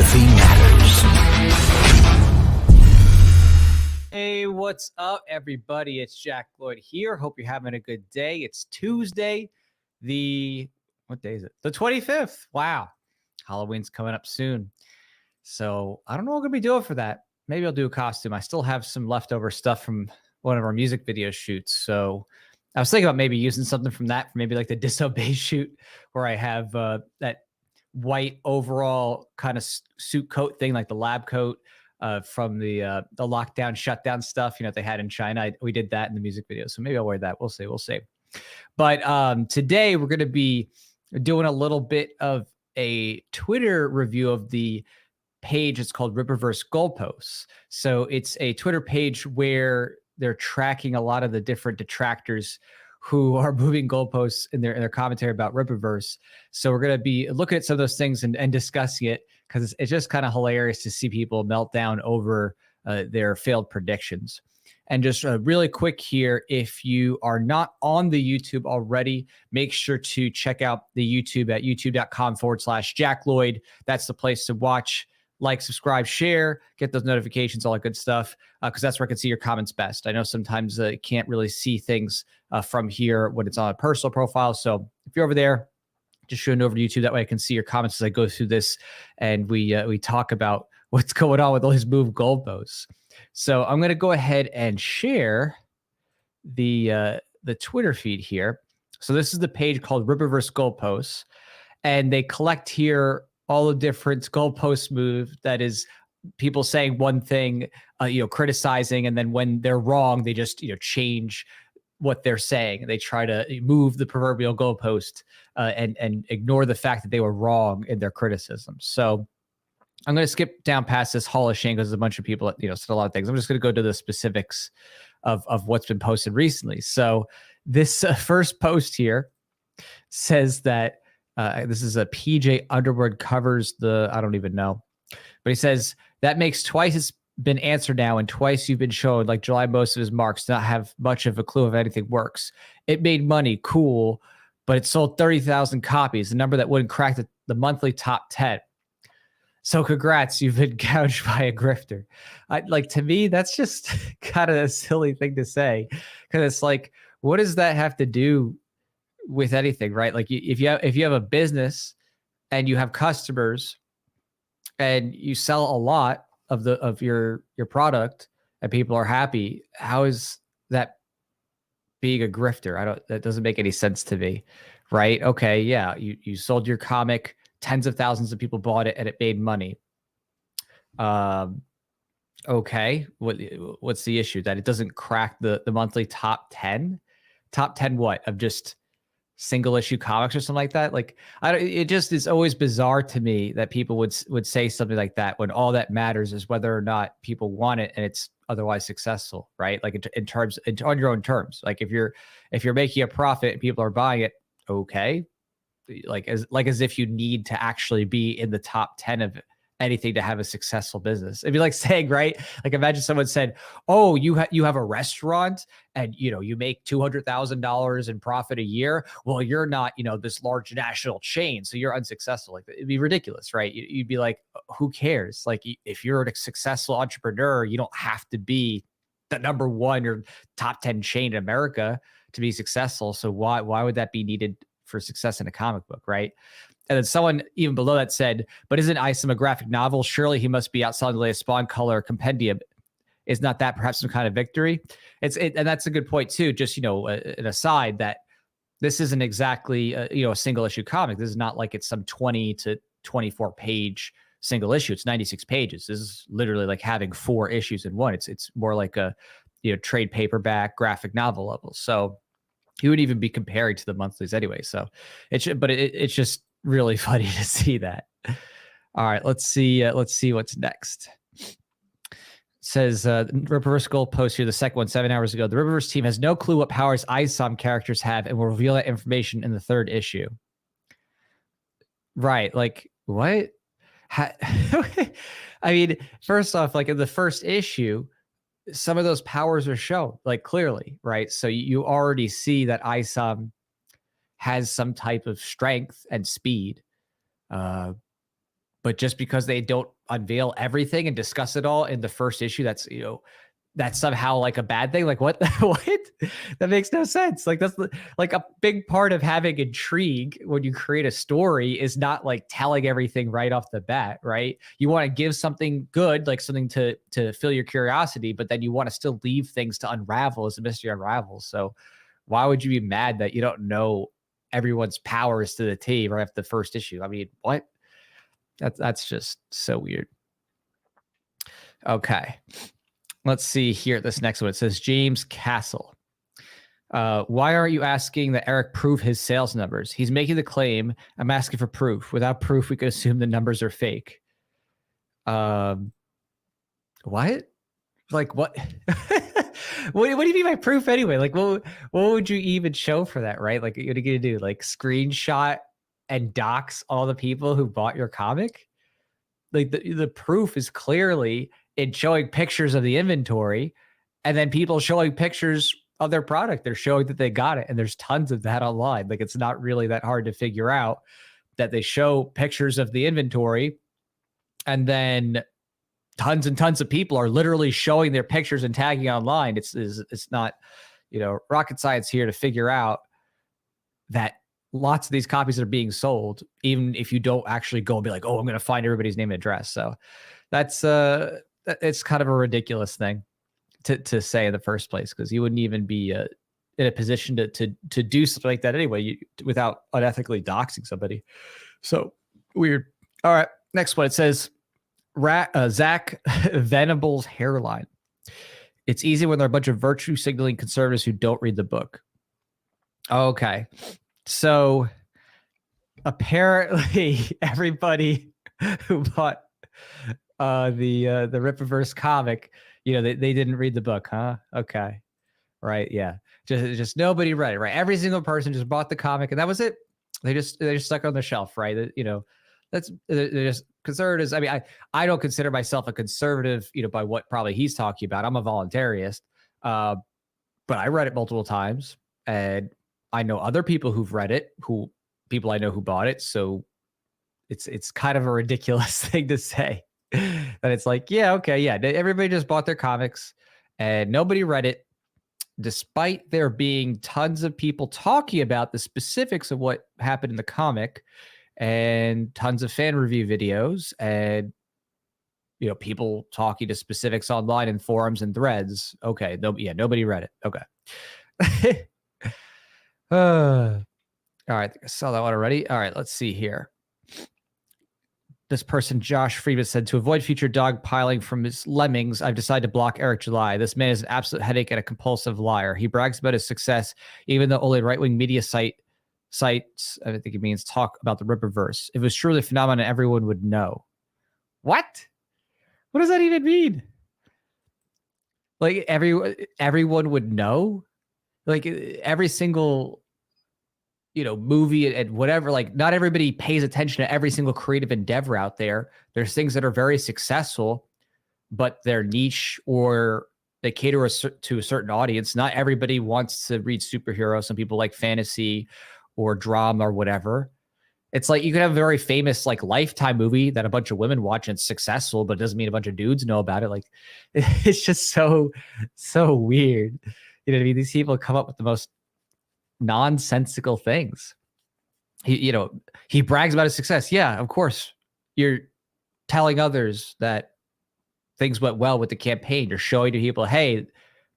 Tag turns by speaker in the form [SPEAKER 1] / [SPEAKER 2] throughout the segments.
[SPEAKER 1] philosophy matters.
[SPEAKER 2] Hey, what's up, everybody? It's Jack Lloyd here. Hope you're having a good day. It's Tuesday, what day is it? The 25th. Wow. Halloween's coming up soon. So I don't know what I'm going to be doing for that. Maybe I'll do a costume. I still have some leftover stuff from one of our music video shoots. So I was thinking about maybe using something from that for maybe like the Disobey shoot where I have that white overall kind of suit coat thing, like the lab coat from the lockdown shutdown stuff, they had in China. We did that in the music video. So maybe I'll wear that. We'll see. But today we're going to be doing a little bit of a Twitter review of the page. It's called Rippaverse Goalposts. So it's a Twitter page where they're tracking a lot of the different detractors who are moving goalposts in their commentary about Rippaverse. So we're going to be looking at some of those things and discussing it, because it's just kind of hilarious to see people melt down over their failed predictions. And just really quick here, if you are not on the YouTube already, make sure to check out the YouTube at youtube.com/Jack Lloyd. That's the place to watch, like, subscribe, share, get those notifications, all that good stuff, because that's where I can see your comments best. I know sometimes you can't really see things from here when it's on a personal profile. So if you're over there, just shoot over to YouTube. That way I can see your comments as I go through this, and we talk about what's going on with all these moved goalposts. So I'm going to go ahead and share the Twitter feed here. So this is the page called Rippaverse Goalposts, and they collect here all the different goalpost move. That is people saying one thing, criticizing, and then when they're wrong, they just change what they're saying. They try to move the proverbial goalpost and ignore the fact that they were wrong in their criticism. So I'm going to skip down past this Hall of Shame because there's a bunch of people that said a lot of things. I'm just going to go to the specifics of what's been posted recently. So this first post here says that this is a PJ Underwood covers the, I don't even know, but he says that makes twice it's been answered now, and twice you've been shown, like July, most of his marks not have much of a clue if anything works. It made money, cool, but it sold 30,000 copies, a number that wouldn't crack the monthly top 10. So congrats, you've been gouged by a grifter. To me, that's just kind of a silly thing to say, because it's like, what does that have to do with anything, right? Like if you have a business and you have customers and you sell a lot of your product and people are happy, how is that being a grifter? That doesn't make any sense to me, right? Okay, yeah, you sold your comic, tens of thousands of people bought it, and it made money. Okay, what's the issue? That it doesn't crack the monthly top 10? Top 10 what? Of just single issue comics or something like that? Like, it just is always bizarre to me that people would say something like that when all that matters is whether or not people want it and it's otherwise successful, right? Like on your own terms. Like if you're making a profit and people are buying it, okay. As if you need to actually be in the top 10 of anything to have a successful business. It'd be like saying, right? Like imagine someone said, "Oh, you have a restaurant and you make $200,000 in profit a year. Well, you're not this large national chain, so you're unsuccessful." Like it'd be ridiculous, right? You'd be like, who cares? Like if you're a successful entrepreneur, you don't have to be the number one or top 10 chain in America to be successful. So why would that be needed for success in a comic book, right? And then someone even below that said, "But isn't isom a graphic novel? Surely he must be outselling the latest Spawn color compendium. Is not that perhaps some kind of victory?" And that's a good point too. Just an aside that this isn't exactly a single issue comic. This is not like it's some 20 to 24 page single issue. It's 96 pages. This is literally like having 4 issues in one. It's more like a trade paperback graphic novel level. So you wouldn't even be comparing to the monthlies anyway. So it's just really funny to see that. All right, let's see what's next. It says Rippaverse Goalpost here, the second one, 7 hours ago. The Rippaverse team has no clue what powers isom characters have and will reveal that information in the 3rd issue. Right, like what? I mean, first off, like in the 1st issue, some of those powers are shown, like clearly, right? So you already see that isom has some type of strength and speed. but just because they don't unveil everything and discuss it all in the first issue, that's that's somehow like a bad thing. Like what? What? That makes no sense. Like that's like a big part of having intrigue when you create a story is not like telling everything right off the bat, right? You want to give something good, like something to fill your curiosity, but then you want to still leave things to unravel as the mystery unravels. So why would you be mad that you don't know everyone's powers to the T right after the first issue? I mean, what? That's just so weird. Okay. Let's see here. This next one, it says James Castle. Why aren't you asking that Eric prove his sales numbers? He's making the claim. I'm asking for proof. Without proof, we could assume the numbers are fake. What? Like what? What do you mean by proof anyway? Like what would you even show for that, right? Like what are you gonna do? Like screenshot and dox all the people who bought your comic? Like the proof is clearly in showing pictures of the inventory and then people showing pictures of their product. They're showing that they got it. And there's tons of that online. Like it's not really that hard to figure out that they show pictures of the inventory and then tons and tons of people are literally showing their pictures and tagging online. It's not, rocket science here to figure out that lots of these copies that are being sold, even if you don't actually go and be like, oh, I'm going to find everybody's name and address. So that's it's kind of a ridiculous thing to say in the first place, because you wouldn't even be in a position to do something like that anyway, without unethically doxing somebody. So weird. All right, next one. It says Zach Venable's hairline. It's easy when there are a bunch of virtue signaling conservatives who don't read the book. Okay. So apparently everybody who bought the Rippaverse comic, they didn't read the book, huh? Okay. Right. Yeah. Just nobody read it, right? Every single person just bought the comic and that was it. They just stuck it on the shelf, right? They're just conservatives. I mean, I don't consider myself a conservative, by what probably he's talking about. I'm a voluntarist. But I read it multiple times and I know other people who've read it, people I know who bought it. So it's kind of a ridiculous thing to say that it's like, yeah, okay. Yeah. Everybody just bought their comics and nobody read it, despite there being tons of people talking about the specifics of what happened in the comic and tons of fan review videos and, people talking to specifics online in forums and threads. Okay. Nobody read it. Okay. All right. I think I saw that one already. All right. Let's see here. This person, Josh Friedman, said, to avoid future dog piling from his lemmings, I've decided to block Eric July. This man is an absolute headache and a compulsive liar. He brags about his success, even though only right-wing media sites, I think it means, talk about the Rippaverse. If it was truly a phenomenon, everyone would know. What? What does that even mean? Like everyone would know? Like every single, movie and whatever, like not everybody pays attention to every single creative endeavor out there. There's things that are very successful, but they're niche or they cater to a certain audience. Not everybody wants to read superheroes. Some people like fantasy or drama or whatever. It's like you could have a very famous like Lifetime movie that a bunch of women watch and it's successful, but it doesn't mean a bunch of dudes know about it. Like it's just so weird. You know what I mean? These people come up with the most nonsensical things. He brags about his success. Yeah, of course. You're telling others that things went well with the campaign. You're showing to people, hey,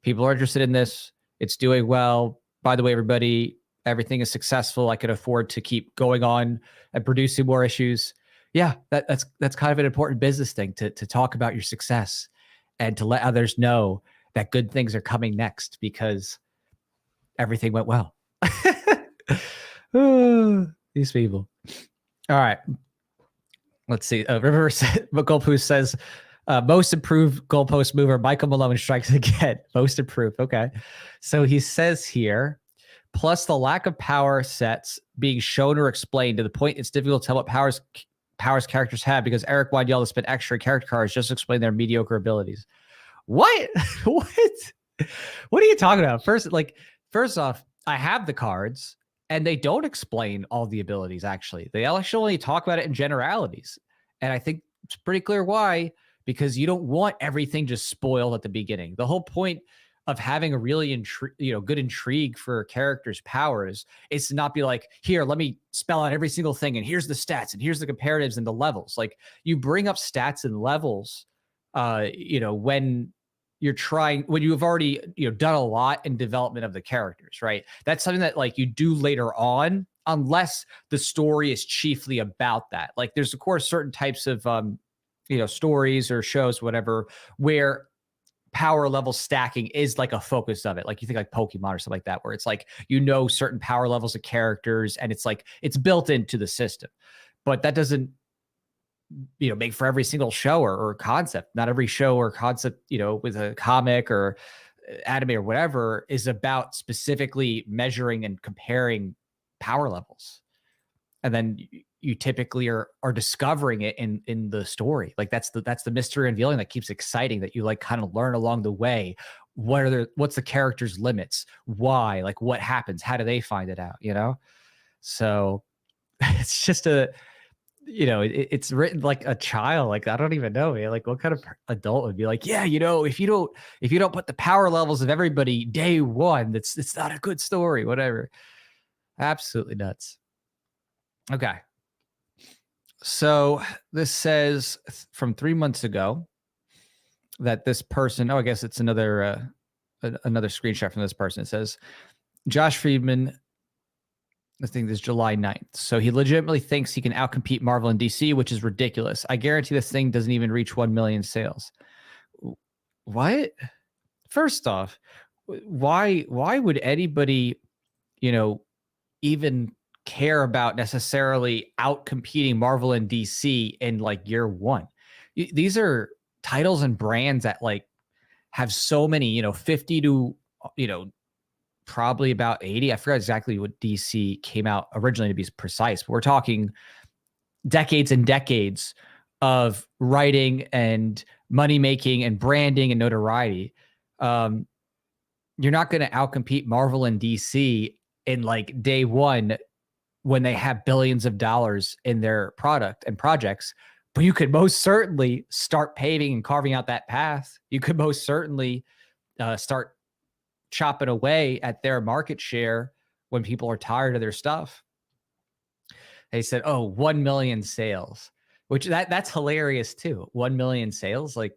[SPEAKER 2] people are interested in this. It's doing well. By the way, everybody, everything is successful. I can afford to keep going on and producing more issues. Yeah, that's kind of an important business thing to talk about your success and to let others know that good things are coming next because everything went well. These people. All right. Let's see. Goalpost says, most improved goalpost mover, Michael Malone strikes again. Most improved. Okay. So he says here, plus the lack of power sets being shown or explained to the point it's difficult to tell what powers characters have because Eric wanted y'all to spend extra character cards just to explain their mediocre abilities. What? What are you talking about? First off, I have the cards and they don't explain all the abilities. Actually, they actually only talk about it in generalities. And I think it's pretty clear why, because you don't want everything just spoiled at the beginning. The whole point of having a really good intrigue for characters' powers is to not be like, here, let me spell out every single thing, and here's the stats, and here's the comparatives and the levels. Like, you bring up stats and levels, when when you've already done a lot in development of the characters, right? That's something that like you do later on, unless the story is chiefly about that. Like, there's of course certain types of stories or shows, whatever, where power level stacking is like a focus of it. Like, you think like Pokemon or something like that, where it's like, certain power levels of characters, and it's like it's built into the system. But that doesn't make for every single show or concept. Not every show or concept, with a comic or anime or whatever, is about specifically measuring and comparing power levels. And then you typically are discovering it in the story. Like, that's the mystery unveiling that keeps exciting, that you like kind of learn along the way. What's the character's limits? Why? Like, what happens? How do they find it out? So it's just it's written like a child. Like, I don't even know, man. Like, what kind of adult would be like, yeah, if you don't put the power levels of everybody day one, it's not a good story, whatever. Absolutely nuts. Okay. So this says from 3 months ago that this person, I guess it's another screenshot from this person. It says, Josh Friedman, I think this is July 9th. So he legitimately thinks he can outcompete Marvel and DC, which is ridiculous. I guarantee this thing doesn't even reach 1 million sales. What? First off, why would anybody, even care about necessarily outcompeting Marvel and DC in like year one? These are titles and brands that like have so many, 50 to, probably about 80. I forgot exactly what DC came out originally, to be precise, but we're talking decades and decades of writing and money making and branding and notoriety. You're not going to outcompete Marvel and DC in like day one when they have billions of dollars in their product and projects, but you could most certainly start paving and carving out that path. You could most certainly start chopping away at their market share when people are tired of their stuff. They said, 1 million sales, which that's hilarious too. 1 million sales. Like,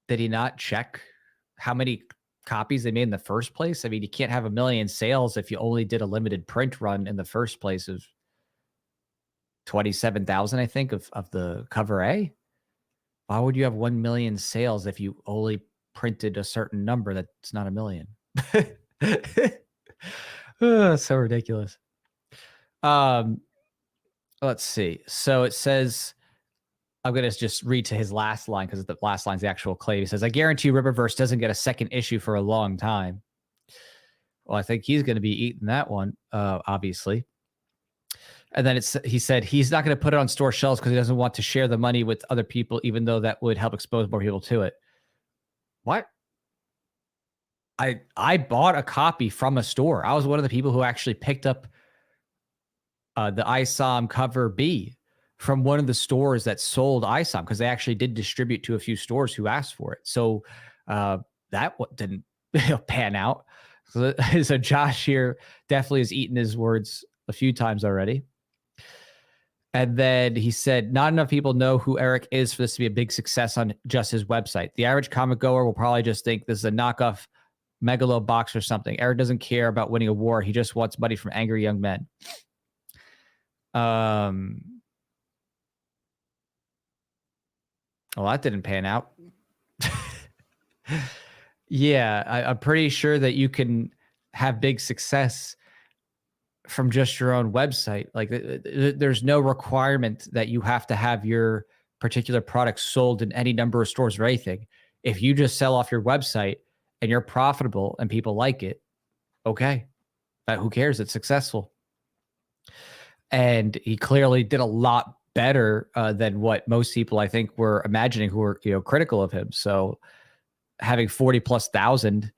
[SPEAKER 2] did he not check how many copies they made in the first place? I mean, you can't have 1 million sales if you only did a limited print run in the first place of 27,000, I think, of the cover A. Why would you have 1 million sales if you only printed a certain number that's not 1 million? So ridiculous. Let's see. So it says, I'm going to just read to his last line because the last line is the actual claim. He says, I guarantee Rippaverse doesn't get a second issue for a long time. Well, I think he's going to be eating that one, obviously. And then he said he's not going to put it on store shelves because he doesn't want to share the money with other people, even though that would help expose more people to it. What? I bought a copy from a store. I was one of the people who actually picked up the isom cover B from one of the stores that sold isom, because they actually did distribute to a few stores who asked for it. So that didn't pan out. So Josh here definitely has eaten his words a few times already. And then he said, not enough people know who Eric is for this to be a big success on just his website. The average comic goer will probably just think this is a knockoff Megalo box or something. Eric doesn't care about winning a war. He just wants money from angry young men. Well, that didn't pan out. Yeah, I'm pretty sure that you can have big success from just your own website. Like, there's no requirement that you have to have your particular product sold in any number of stores or anything. If you just sell off your website and you're profitable and people like it, okay, who cares? It's successful. And he clearly did a lot better than what most people, I think, were imagining, who were critical of him. So having 40,000+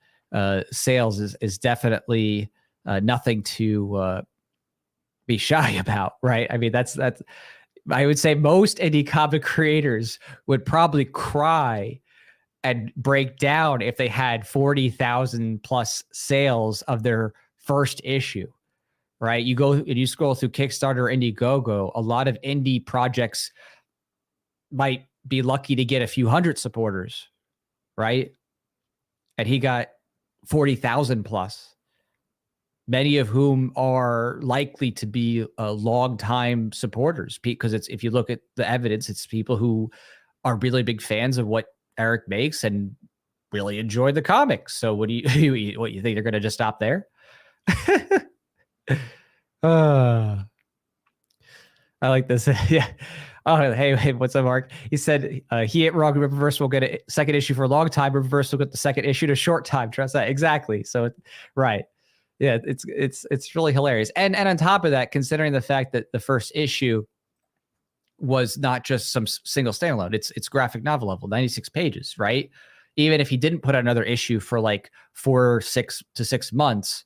[SPEAKER 2] sales is definitely nothing to be shy about, right? I mean, that's I would say most indie comic creators would probably cry and break down if they had 40,000 plus sales of their first issue, right? You go and you scroll through Kickstarter or Indiegogo, a lot of indie projects might be lucky to get a few hundred supporters, right? And he got 40,000 plus, many of whom are likely to be long-time supporters, because it's, if you look at the evidence, it's people who are really big fans of what Eric makes and really enjoy the comics. So what do you what, you think they're going to just stop there? I like this. Yeah. Oh, hey, what's up, Mark? He said he ain't wrong. Rippaverse will get a second issue for a long time. Rippaverse will get the second issue to short time. Trust that. Exactly. So, right. Yeah, it's really hilarious. And on top of that, considering the fact that the first issue was not just some single standalone, it's graphic novel level, 96 pages, right? Even if he didn't put out another issue for like 6 to 6 months,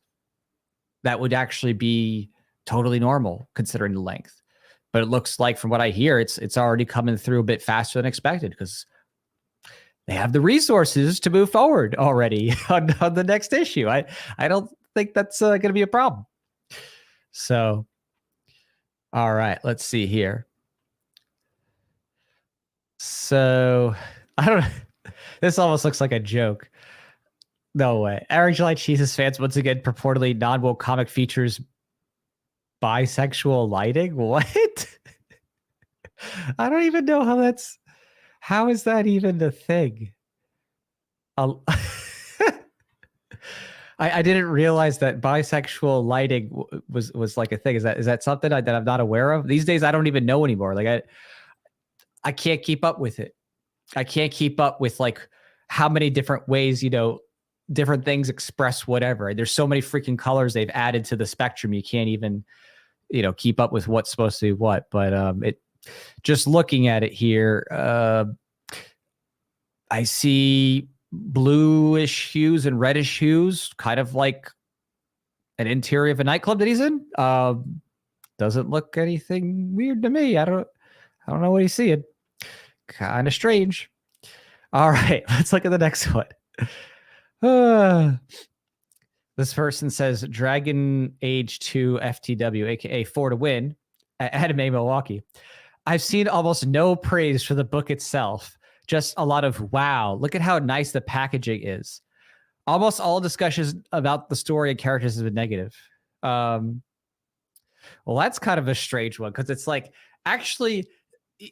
[SPEAKER 2] that would actually be totally normal considering the length. But it looks like, from what I hear, it's already coming through a bit faster than expected because they have the resources to move forward already on the next issue. I don't think that's going to be a problem. So, all right, let's see here. So, I don't know. This almost looks like a joke. No way. Eric July Cheese's fans once again purportedly non-woke comic features bisexual lighting. What? I don't even know how is that even a thing? I didn't realize that bisexual lighting was like a thing. Is that something that I'm not aware of? These days I don't even know anymore. Like I can't keep up with it. I can't keep up with like how many different ways, different things express whatever. There's so many freaking colors they've added to the spectrum. You can't even, keep up with what's supposed to be what. But just looking at it here, I see bluish hues and reddish hues, kind of like an interior of a nightclub that he's in. Doesn't look anything weird to me. I don't know what he's seeing. Kind of strange. All right, let's look at the next one. This person says Dragon Age 2 FTW, aka 4 to Win, at Anime Milwaukee. I've seen almost no praise for the book itself. Just a lot of wow, look at how nice the packaging is. Almost all discussions about the story and characters have been negative. Well, that's kind of a strange one because it's like, actually,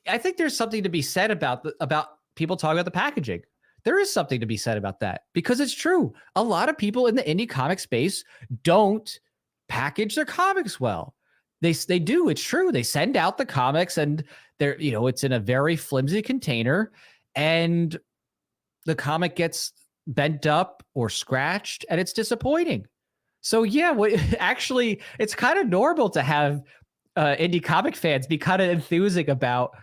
[SPEAKER 2] I think there's something to be said about people talking about the packaging. There is something to be said about that because it's true. A lot of people in the indie comic space don't package their comics well. They do. It's true. They send out the comics and they're, it's in a very flimsy container and the comic gets bent up or scratched and it's disappointing. So yeah, actually, it's kind of normal to have indie comic fans be kind of enthusing about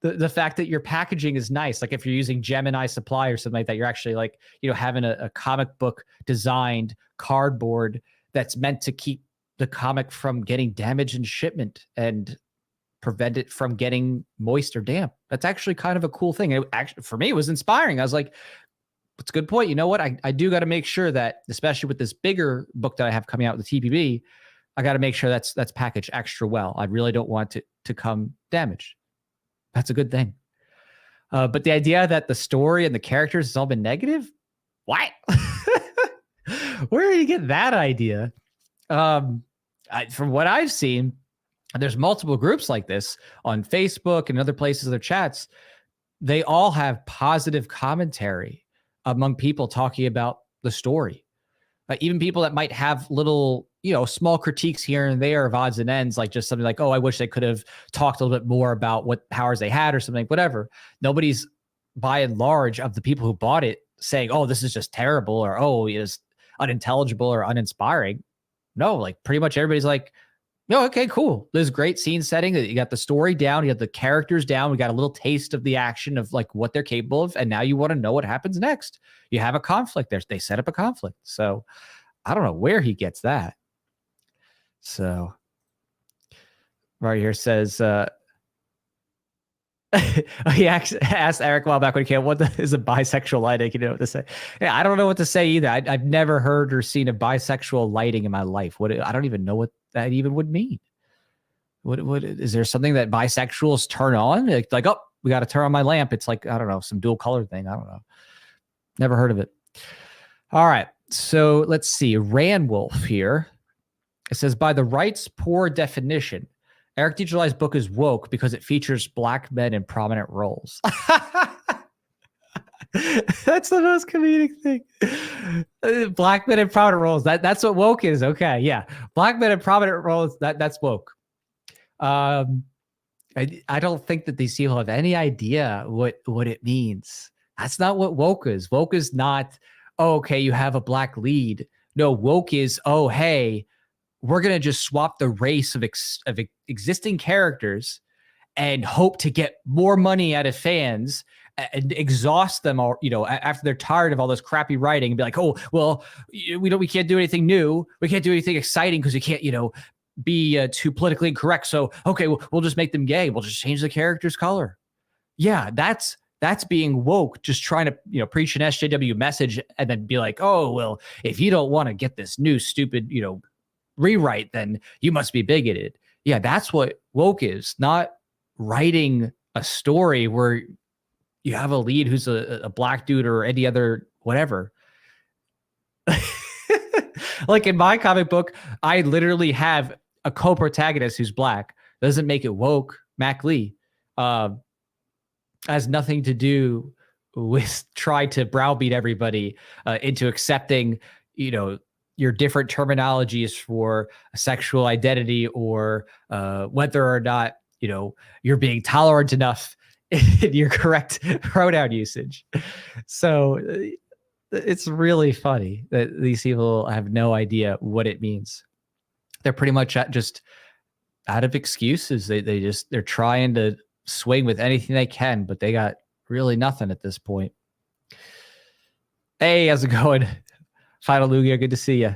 [SPEAKER 2] the fact that your packaging is nice. Like if you're using Gemini Supply or something like that, you're actually like, having a comic book designed cardboard that's meant to keep the comic from getting damaged in shipment and prevent it from getting moist or damp. That's actually kind of a cool thing. For me, it was inspiring. I was like, it's a good point. You know what? I do got to make sure that, especially with this bigger book that I have coming out with the TPB, I got to make sure that's packaged extra well. I really don't want it to come damaged. That's a good thing. But the idea that the story and the characters has all been negative, what? Where did you get that idea? From what I've seen, there's multiple groups like this on Facebook and other places, other chats. They all have positive commentary among people talking about the story. Even people that might have little, small critiques here and there of odds and ends, like just something like, oh, I wish they could have talked a little bit more about what powers they had or something, whatever. Nobody's, by and large, of the people who bought it saying, oh, this is just terrible, or, oh, it is unintelligible or uninspiring. No, like pretty much everybody's like, no, okay, cool. There's great scene setting. You got the story down. You got the characters down. We got a little taste of the action of like what they're capable of. And now you want to know what happens next. You have a conflict there. They set up a conflict. So I don't know where he gets that. So right here says, He asked Eric a while back when he came, is a bisexual lighting? You know what to say? Yeah, I don't know what to say either. I've never heard or seen a bisexual lighting in my life. I don't even know what that even would mean. What is there something that bisexuals turn on? Like oh, we got to turn on my lamp. It's like, I don't know, some dual color thing. I don't know. Never heard of it. All right. So let's see. Ranwolf here. It says, by the right's poor definition, Eric D. July's book is woke because it features black men in prominent roles. That's the most comedic thing. Black men in prominent roles. That's what woke is. Okay, yeah. Black men in prominent roles, that's woke. I don't think that these people have any idea what it means. That's not what woke is. Woke is not, oh, okay, you have a black lead. No, woke is, oh, hey, we're going to just swap the race of existing characters and hope to get more money out of fans and exhaust them all, after they're tired of all this crappy writing and be like, oh, well, we can't do anything new. We can't do anything exciting because we can't, be too politically incorrect. So, okay, we'll just make them gay. We'll just change the character's color. Yeah, that's being woke, just trying to, preach an SJW message and then be like, oh, well, if you don't want to get this new stupid, rewrite, then you must be bigoted. Yeah, that's what woke is, not writing a story where you have a lead who's a black dude or any other whatever. Like in my comic book, I literally have a co-protagonist who's black. Doesn't make it woke. Mac Lee has nothing to do with try to browbeat everybody into accepting, your different terminologies for a sexual identity or whether or not, you're being tolerant enough in your correct pronoun usage. So it's really funny that these people have no idea what it means. They're pretty much just out of excuses. They're trying to swing with anything they can, but they got really nothing at this point. Hey, how's it going? Final Lugia, good to see you.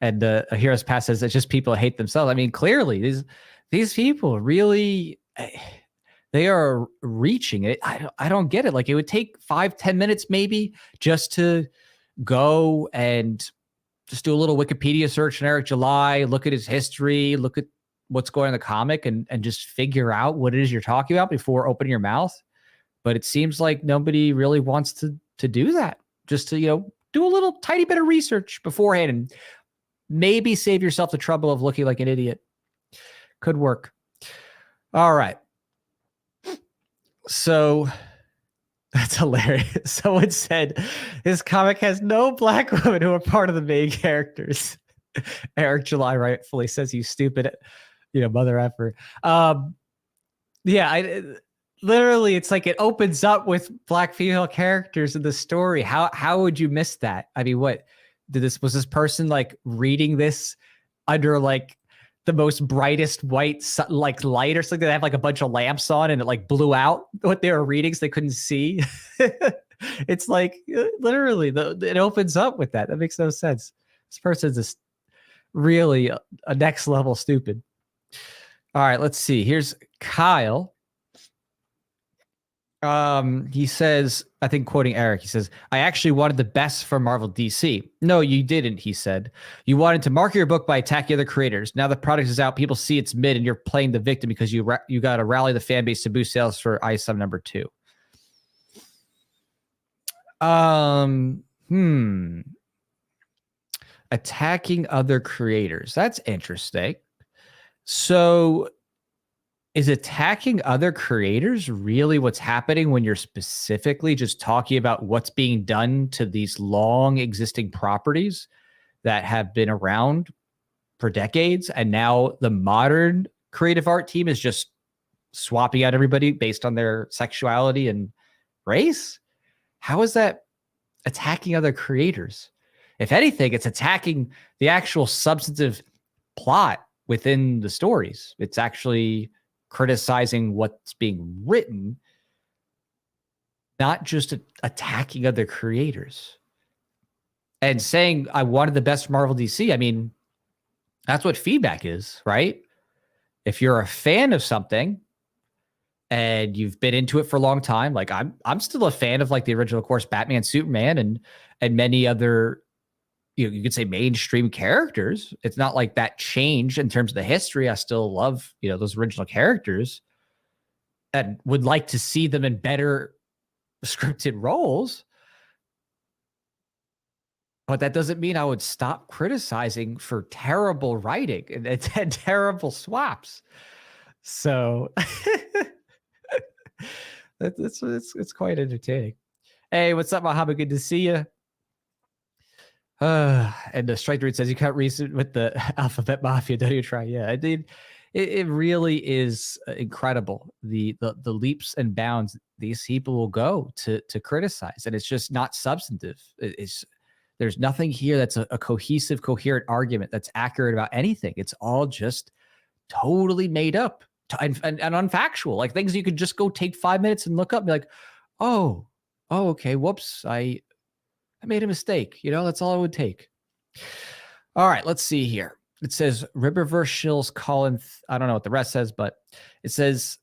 [SPEAKER 2] And a Hero's Pass says it's just people hate themselves. I mean, clearly these people really, they are reaching it. I don't get it. Like it would take 5-10 minutes maybe just to go and just do a little Wikipedia search on Eric July, look at his history, look at what's going on in the comic and just figure out what it is you're talking about before opening your mouth. But it seems like nobody really wants to do that. Just to, do a little tiny bit of research beforehand and maybe save yourself the trouble of looking like an idiot. Could work. All right. So that's hilarious. Someone said his comic has no black women who are part of the main characters. Eric July rightfully says, you stupid, mother effer. Yeah, literally, it's like it opens up with black female characters in the story. How would you miss that? I mean, what was this person like reading this under like the most brightest white like light or something? They have like a bunch of lamps on and it like blew out what they were reading so they couldn't see. It's like literally it opens up with that. That makes no sense. This person's just really a next level stupid. All right, let's see. Here's Kyle. He says, I think quoting Eric, he says, I actually wanted the best for Marvel DC. No, you didn't, he said. You wanted to market your book by attacking other creators. Now the product is out, people see it's mid, and you're playing the victim because you got to rally the fan base to boost sales for isom #2. Attacking other creators. That's interesting. So is attacking other creators really what's happening when you're specifically just talking about what's being done to these long existing properties that have been around for decades? And now the modern creative art team is just swapping out everybody based on their sexuality and race? How is that attacking other creators? If anything, it's attacking the actual substantive plot within the stories. It's actually criticizing what's being written, not just attacking other creators. And saying, I wanted the best Marvel DC, I mean, that's what feedback is, right? If you're a fan of something and you've been into it for a long time, like I'm still a fan of like the original, of course, Batman, Superman, and many other, you could say mainstream characters. It's not like that changed in terms of the history. I still love, those original characters and would like to see them in better scripted roles. But that doesn't mean I would stop criticizing for terrible writing and terrible swaps. So it's quite entertaining. Hey, what's up, Muhammad? Good to see you. And the strike rate says you can't reason with the Alphabet Mafia. Don't you try? Yeah, I did. It really is incredible the leaps and bounds these people will go to criticize, and it's just not substantive. There's nothing here that's a cohesive, coherent argument that's accurate about anything. It's all just totally made up and unfactual, like things you could just go take 5 minutes and look up and be like, oh, okay, whoops, I made a mistake. That's all it would take. All right, let's see here. It says Rippaverse shills Colin. I don't know what the rest says, but it says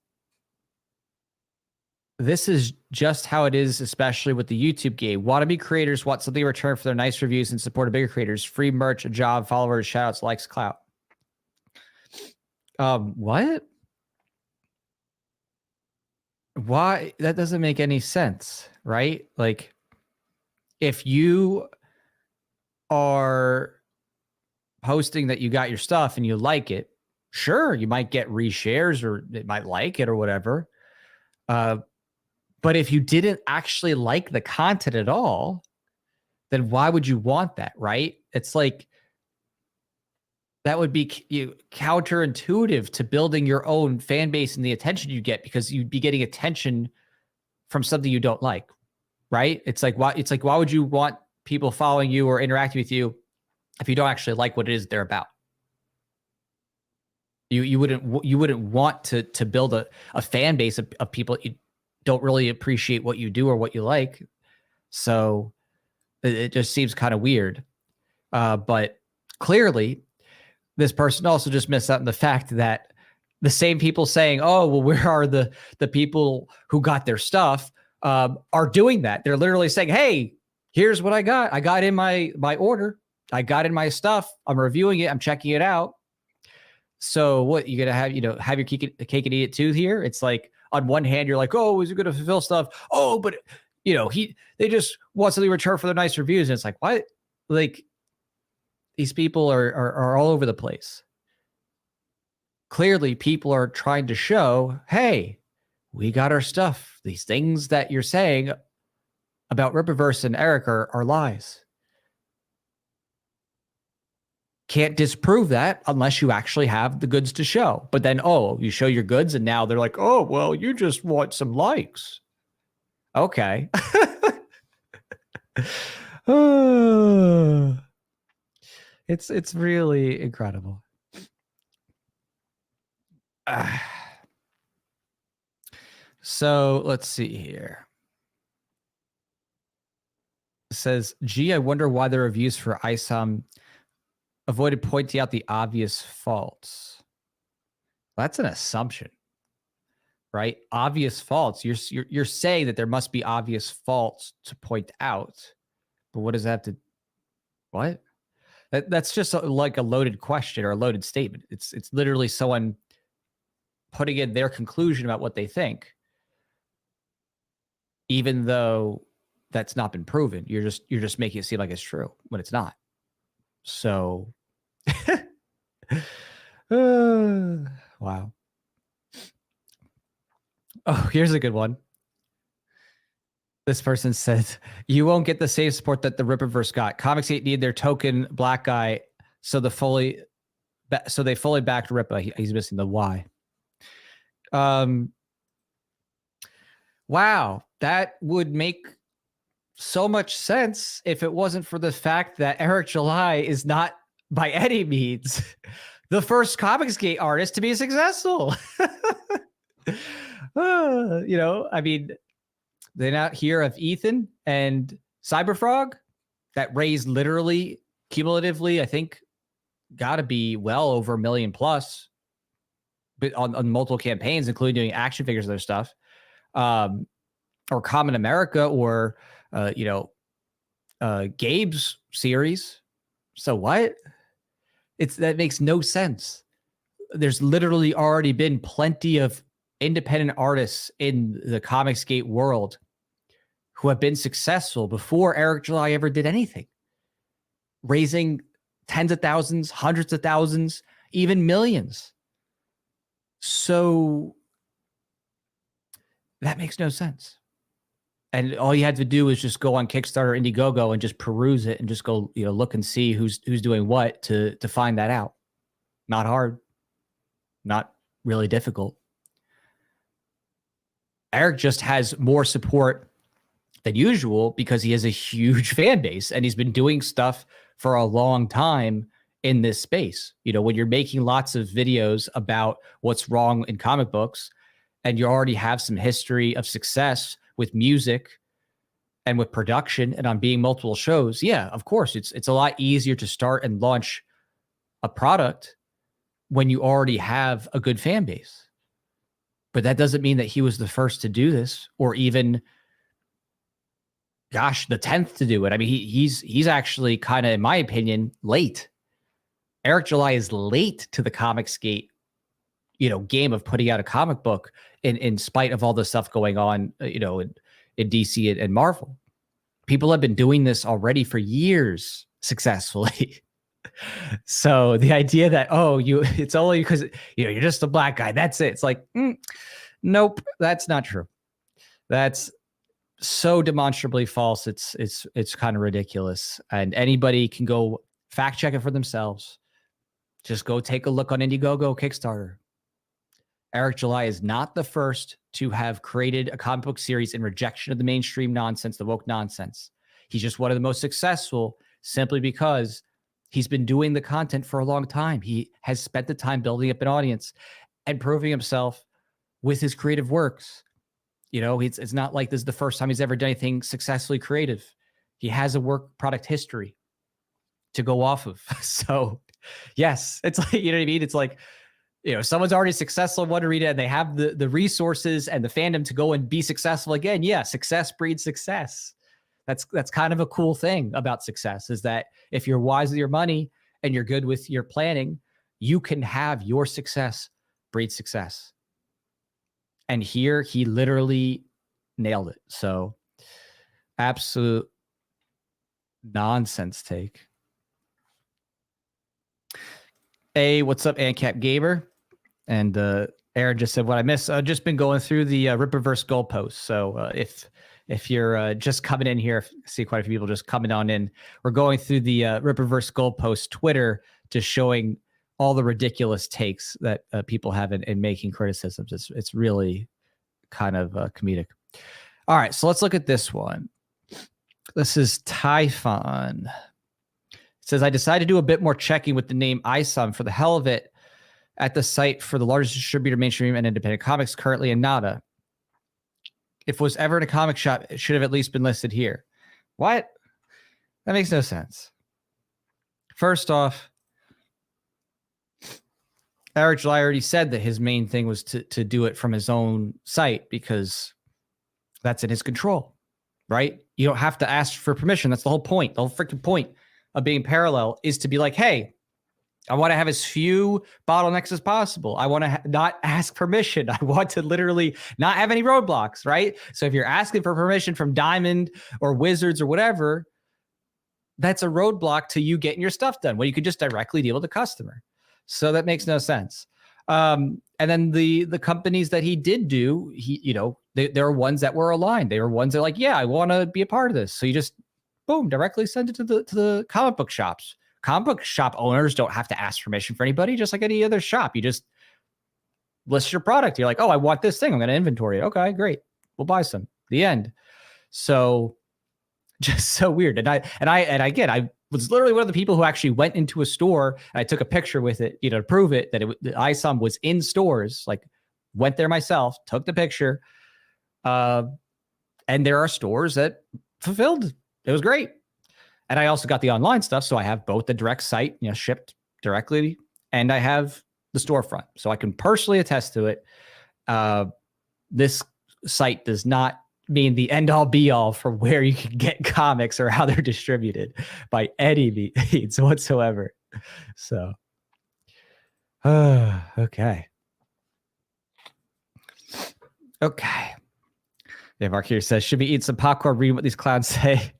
[SPEAKER 2] this is just how it is, especially with the YouTube game. Wannabe creators want something in return for their nice reviews and support of bigger creators. Free merch, a job, followers, shoutouts, likes, clout. What? Why? That doesn't make any sense, right? Like, if you are posting that you got your stuff and you like it, sure, you might get reshares or it might like it or whatever. But if you didn't actually like the content at all, then why would you want that, right? It's like that would be counterintuitive to building your own fan base and the attention you get, because you'd be getting attention from something you don't like, right? It's like why would you want people following you or interacting with you if you don't actually like what it is they're about? You wouldn't want to build a fan base of people you don't really appreciate what you do or what you like. So it just seems kind of weird. But clearly, this person also just missed out on the fact that the same people saying, oh, well, where are the people who got their stuff, are doing that. They're literally saying, hey, here's what I got. I got in my order. I got in my stuff. I'm reviewing it. I'm checking it out. So what, you gonna have your cake and eat it too here? It's like, on one hand, you're like, oh, is it gonna fulfill stuff? Oh, but they just want something in return for their nice reviews. And it's like, what? Like, these people are all over the place. Clearly, people are trying to show, hey, we got our stuff. These things that you're saying about Rippaverse and Eric are lies. Can't disprove that unless you actually have the goods to show. But then, you show your goods and now they're like, oh, well, you just want some likes. Okay. It's really incredible. So let's see here. It says, gee, I wonder why the reviews for isom avoided pointing out the obvious faults. That's an assumption, right? Obvious faults. You're saying that there must be obvious faults to point out, but what does that have to? What? That's just like a loaded question or a loaded statement. It's literally someone putting in their conclusion about what they think, even though that's not been proven. You're just making it seem like it's true when it's not. So, wow. Oh, here's a good one. This person says, you won't get the same support that the Rippaverse got. Comics 8 need their token black guy, so they fully backed Rippa. He's missing the Y. Wow, that would make so much sense if it wasn't for the fact that Eric July is not by any means the first Comicsgate artist to be successful. I mean, they not hear of Ethan and Cyberfrog that raised literally cumulatively, I think, got to be well over $1 million plus. but on multiple campaigns, including doing action figures and other stuff, or Common America, or Gabe's series. So what? That makes no sense. There's literally already been plenty of independent artists in the Comicsgate world who have been successful before Eric July ever did anything, raising tens of thousands, hundreds of thousands, even millions. So that makes no sense. And all you had to do is just go on Kickstarter, Indiegogo, and just peruse it, and just go, look and see who's doing what to find that out. Not hard, not really difficult. Eric just has more support than usual because he has a huge fan base, and he's been doing stuff for a long time in this space. When you're making lots of videos about what's wrong in comic books, and you already have some history of success with music and with production and on being multiple shows, yeah, of course, it's a lot easier to start and launch a product when you already have a good fan base. But that doesn't mean that he was the first to do this, or even, gosh, the 10th to do it. I mean, he's actually kind of, in my opinion, late. Eric July is late to the Comicsgate, game of putting out a comic book in spite of all the stuff going on, in DC and Marvel. People have been doing this already for years successfully. So the idea that, it's only because, you're just a black guy, that's it. It's like, nope, that's not true. That's so demonstrably false. It's kind of ridiculous. And anybody can go fact check it for themselves. Just go take a look on Indiegogo, Kickstarter. Eric July is not the first to have created a comic book series in rejection of the mainstream nonsense, the woke nonsense. He's just one of the most successful simply because he's been doing the content for a long time. He has spent the time building up an audience and proving himself with his creative works. It's not like this is the first time he's ever done anything successfully creative. He has a work product history to go off of. So yes, it's like, you know what I mean? It's like, someone's already successful in one arena and they have the resources and the fandom to go and be successful again. Yeah, success breeds success. That's kind of a cool thing about success, is that if you're wise with your money and you're good with your planning, you can have your success breed success. And here he literally nailed it. So absolute nonsense take. Hey, what's up, ANCAP Gamer? And Aaron just said, what I missed, I've just been going through the Rippaverse Goalposts. So if you're just coming in here, I see quite a few people just coming on in. We're going through the Rippaverse Goalposts Twitter, just showing all the ridiculous takes that people have in making criticisms. It's really kind of comedic. All right, so let's look at this one. This is Typhon. It says, I decided to do a bit more checking with the name isom for the hell of it at the site for the largest distributor, mainstream and independent comics, currently in Nada. If it was ever in a comic shop, it should have at least been listed here. What? That makes no sense. First off, Eric July already said that his main thing was to do it from his own site because that's in his control, right? You don't have to ask for permission. That's the whole point. The whole freaking point of being parallel is to be like, hey, I want to have as few bottlenecks as possible. I want to not ask permission. I want to literally not have any roadblocks, right? So if you're asking for permission from Diamond or Wizards or whatever, that's a roadblock to you getting your stuff done. Well, you could just directly deal with the customer. So that makes no sense. And then the companies that he did do, there are ones that were aligned. They were ones that are like, yeah, I want to be a part of this. So you just, boom, directly send it to the comic book shops. Comic book shop owners don't have to ask permission for anybody, just like any other shop. You just list your product. You're like, oh, I want this thing. I'm going to inventory it. Okay, great. We'll buy some. The end. So just so weird. And I was literally one of the people who actually went into a store and I took a picture with it, to prove it that the isom was in stores. Like, went there myself, took the picture. And there are stores that fulfilled. It was great. And I also got the online stuff. So I have both the direct site, shipped directly, and I have the storefront. So I can personally attest to it. This site does not mean the end all be all for where you can get comics or how they're distributed by any means whatsoever. So, okay. Okay. Yeah, Mark here says, should be eating some popcorn, reading what these clowns say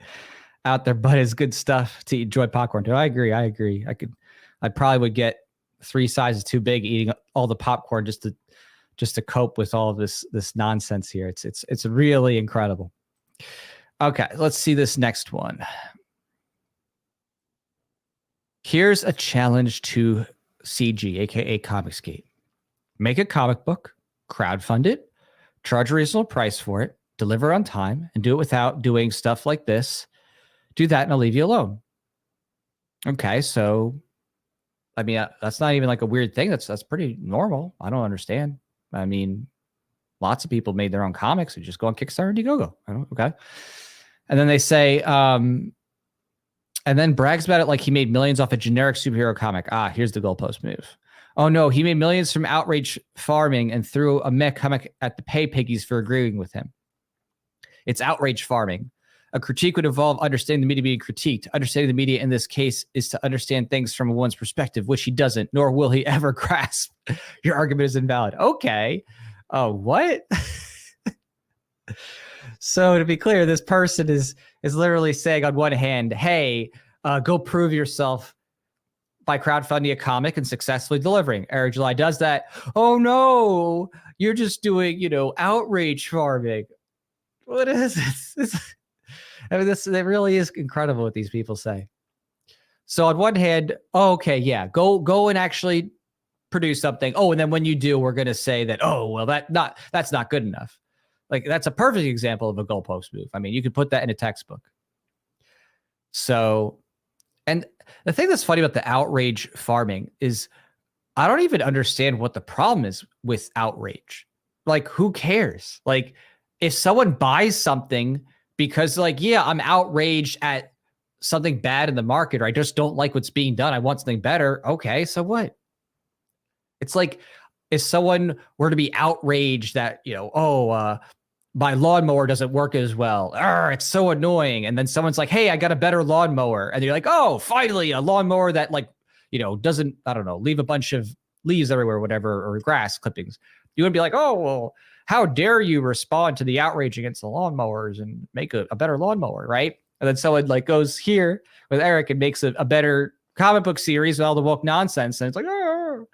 [SPEAKER 2] out there, but it's good stuff to enjoy popcorn too. I agree. I probably would get 3 sizes too big eating all the popcorn just to cope with all of this nonsense here. It's really incredible. Okay, let's see this next one. Here's a challenge to CG, aka Comicsgate. Make a comic book, crowdfund it, charge a reasonable price for it, deliver on time, and do it without doing stuff like this. Do that and I'll leave you alone. Okay, so I mean, that's not even like a weird thing. That's pretty normal. I don't understand. I mean, lots of people made their own comics. You just go on Kickstarter and Indiegogo. Okay. And then they say, and then brags about it like he made millions off a generic superhero comic. Here's the goalpost move. Oh no, he made millions from outrage farming and threw a mech comic at the pay piggies for agreeing with him. It's outrage farming. A critique would involve understanding the media being critiqued. Understanding the media in this case is to understand things from one's perspective, which he doesn't, nor will he ever grasp. Your argument is invalid. Okay. Oh, what? So to be clear, this person is literally saying on one hand, hey, go prove yourself by crowdfunding a comic and successfully delivering. Eric July does that. Oh no, you're just doing, outrage farming. What is this? I mean, it really is incredible what these people say. So on one hand, okay, yeah, go and actually produce something. Oh, and then when you do, we're going to say that, oh, well, that's not good enough. Like, that's a perfect example of a goalpost move. I mean, you could put that in a textbook. So, and the thing that's funny about the outrage farming is I don't even understand what the problem is with outrage. Like, who cares? Like, if someone buys something because, like, yeah, I'm outraged at something bad in the market, or I just don't like what's being done, I want something better. Okay, so what? It's like if someone were to be outraged that, my lawnmower doesn't work as well. It's so annoying. And then someone's like, hey, I got a better lawnmower. And you're like, oh, finally, a lawnmower that, like, doesn't, I don't know, leave a bunch of leaves everywhere, or whatever, or grass clippings. You would be like, oh, well, how dare you respond to the outrage against the lawnmowers and make a better lawnmower, right? And then someone like goes here with Eric and makes a better comic book series with all the woke nonsense. And it's like, oh,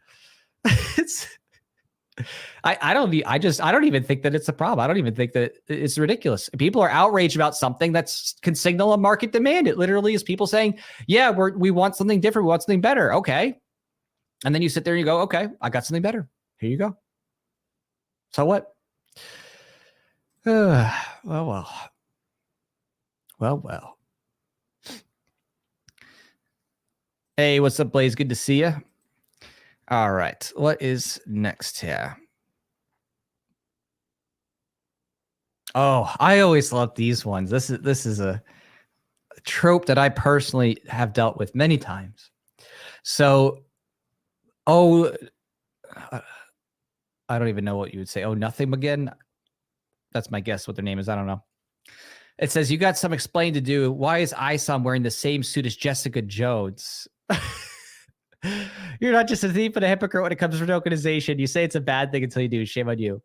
[SPEAKER 2] it's, I don't even think that it's a problem. I don't even think that it's ridiculous. People are outraged about something that can signal a market demand. It literally is people saying, yeah, we want something different. We want something better. Okay. And then you sit there and you go, okay, I got something better. Here you go. So what? Well. Hey, what's up, Blaze? Good to see you. All right. What is next here? Oh, I always love these ones. This is a trope that I personally have dealt with many times. So, I don't even know what you would say. Oh, nothing again. That's my guess what their name is. I don't know. It says, you got some explain to do. Why is isom wearing the same suit as Jessica Jones? You're not just a thief but a hypocrite when it comes to tokenization. You say it's a bad thing until you do. Shame on you.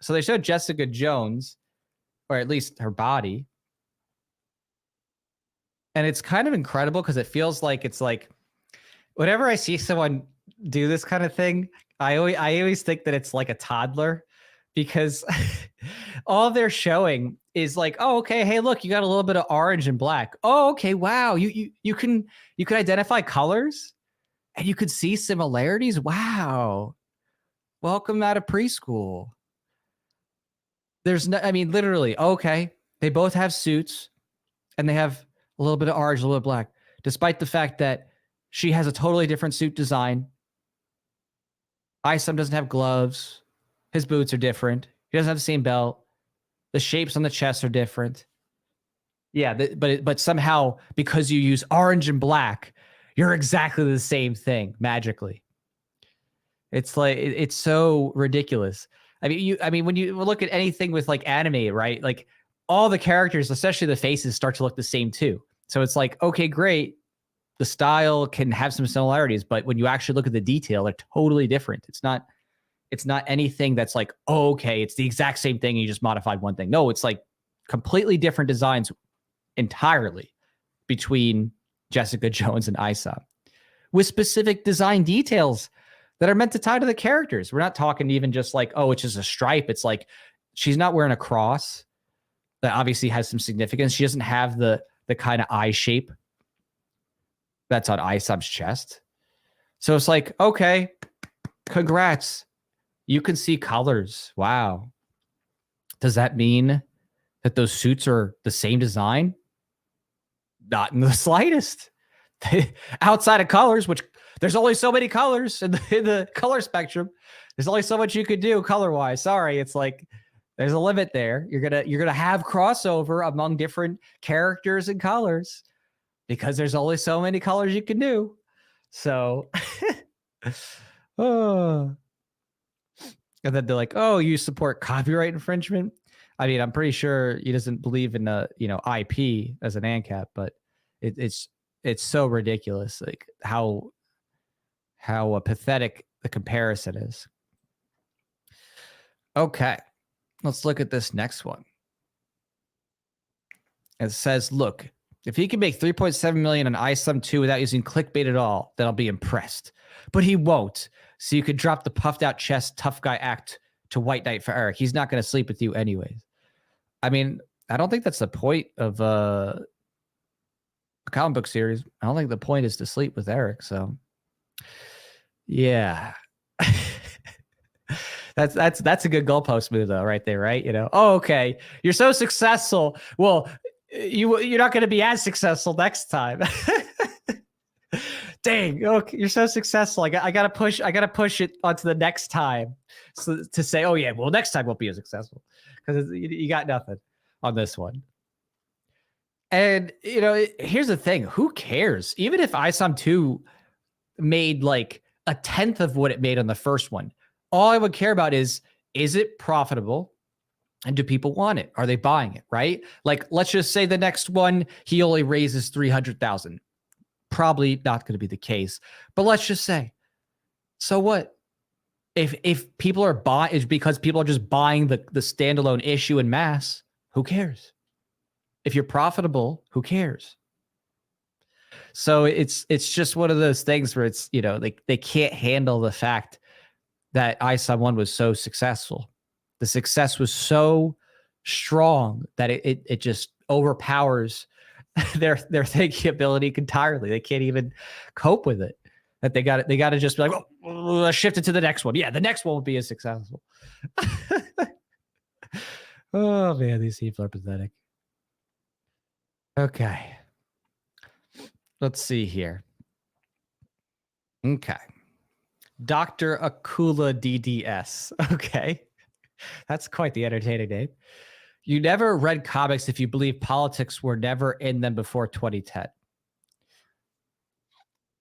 [SPEAKER 2] So they showed Jessica Jones, or at least her body. And it's kind of incredible because it feels like it's like, whenever I see someone do this kind of thing, I always think that it's like a toddler, because all they're showing is like, oh, okay, hey, look, you got a little bit of orange and black. Oh, okay, wow, you can identify colors and you could see similarities. Wow, welcome out of preschool. There's no, I mean, literally, okay, they both have suits and they have a little bit of orange, a little bit of black, despite the fact that she has a totally different suit design. Isom doesn't have gloves. His boots are different. He doesn't have the same belt. The shapes on the chest are different. Yeah, but somehow, because you use orange and black, you're exactly the same thing magically. It's like it's so ridiculous. I mean, when you look at anything with like anime, right? Like all the characters, especially the faces, start to look the same too. So it's like, okay, great. The style can have some similarities, but when you actually look at the detail, they're totally different. It's not anything that's like, oh, okay, it's the exact same thing and you just modified one thing. No, it's like completely different designs entirely between Jessica Jones and isom, with specific design details that are meant to tie to the characters. We're not talking even just like, oh, it's just a stripe. It's like she's not wearing a cross. That obviously has some significance. She doesn't have the kind of eye shape that's on isom's chest. So it's like, okay, congrats. You can see colors. Wow. Does that mean that those suits are the same design? Not in the slightest. Outside of colors, which there's only so many colors in the color spectrum. There's only so much you could do color-wise. Sorry, it's like there's a limit there. You're gonna have crossover among different characters and colors because there's only so many colors you can do. So, oh. And then they're like, "Oh, you support copyright infringement?" I mean, I'm pretty sure he doesn't believe in IP as an ANCAP, but it's so ridiculous, like how pathetic the comparison is. Okay, let's look at this next one. It says, "Look, if he can make 3.7 million on isom 2 without using clickbait at all, then I'll be impressed. But he won't. So you could drop the puffed out chest tough guy act to White Knight for Eric. He's not going to sleep with you anyways." I mean, I don't think that's the point of a comic book series. I don't think the point is to sleep with Eric. So, yeah, that's a good goalpost move though, right there, right? Oh, okay, you're so successful. Well, you're not going to be as successful next time. Dang, okay, you're so successful. I gotta push it onto the next time, so to say, oh yeah, well next time won't be as successful because you got nothing on this one. And here's the thing: who cares? Even if isom 2 made like a tenth of what it made on the first one, all I would care about is it profitable, and do people want it? Are they buying it? Right? Like, let's just say the next one he only raises 300,000. Probably not going to be the case, but let's just say, so what? If people are buying, it's because people are just buying the standalone issue in mass. Who cares? If you're profitable, who cares? So it's just one of those things where it's they can't handle the fact that isom 1 was so successful. The success was so strong that it just overpowers their thinking ability entirely. They can't even cope with it. That they got to just be like, oh, let's shift it to the next one. Yeah, the next one will be as successful. Oh man, these people are pathetic. Okay, let's see here. Okay, Dr. Akula DDS. Okay, that's quite the entertaining name. You never read comics if you believe politics were never in them before 2010.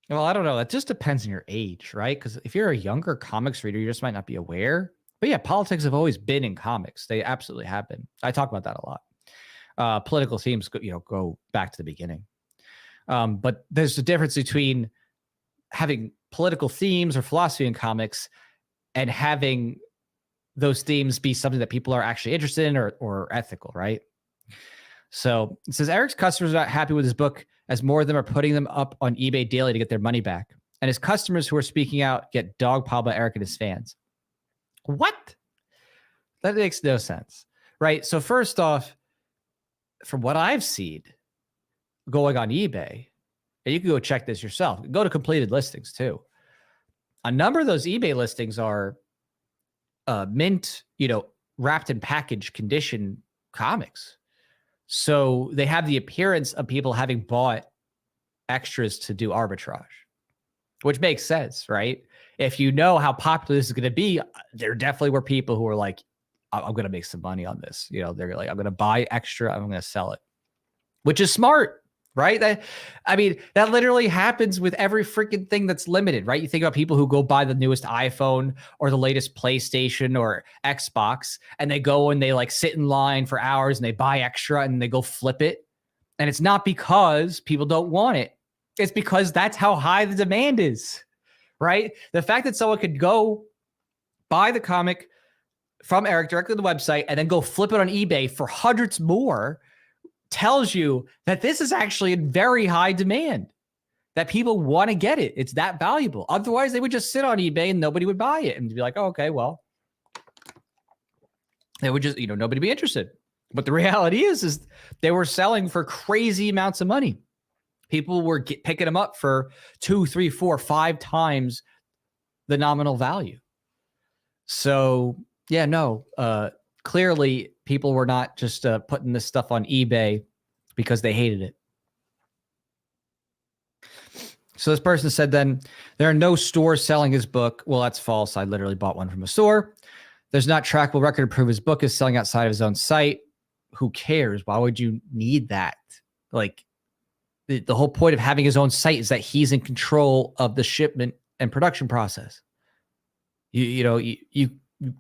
[SPEAKER 2] Well, I don't know. That just depends on your age, right? Because if you're a younger comics reader, you just might not be aware. But yeah, politics have always been in comics. They absolutely have been. I talk about that a lot. Political themes, go back to the beginning. But there's a difference between having political themes or philosophy in comics and having those themes be something that people are actually interested in or ethical, right? So it says Eric's customers are not happy with his book as more of them are putting them up on eBay daily to get their money back. And his customers who are speaking out get dogpiled by Eric and his fans. What? That makes no sense, right? So first off, from what I've seen going on eBay, and you can go check this yourself, go to completed listings too. A number of those eBay listings are mint, wrapped in package condition comics. So they have the appearance of people having bought extras to do arbitrage, which makes sense, right? If you know how popular this is going to be, there definitely were people who were like, I'm going to make some money on this. They're like, I'm going to buy extra, I'm going to sell it, which is smart. right? That literally happens with every freaking thing that's limited, right? You think about people who go buy the newest iPhone or the latest PlayStation or Xbox, and they go and they like sit in line for hours and they buy extra and they go flip it. And it's not because people don't want it. It's because that's how high the demand is, right? The fact that someone could go buy the comic from Eric directly to the website and then go flip it on eBay for hundreds more tells you that this is actually in very high demand, that people want to get it. It's that valuable. Otherwise, they would just sit on eBay and nobody would buy it and be like, oh, okay, well, they would just, nobody be interested. But the reality is they were selling for crazy amounts of money. People were picking them up for 2, 3, 4, 5 times the nominal value. So yeah, no, clearly people were not just putting this stuff on eBay because they hated it. So this person said then, there are no stores selling his book. Well, that's false. I literally bought one from a store. There's not trackable record to prove his book is selling outside of his own site. Who cares? Why would you need that? Like, the whole point of having his own site is that he's in control of the shipment and production process. You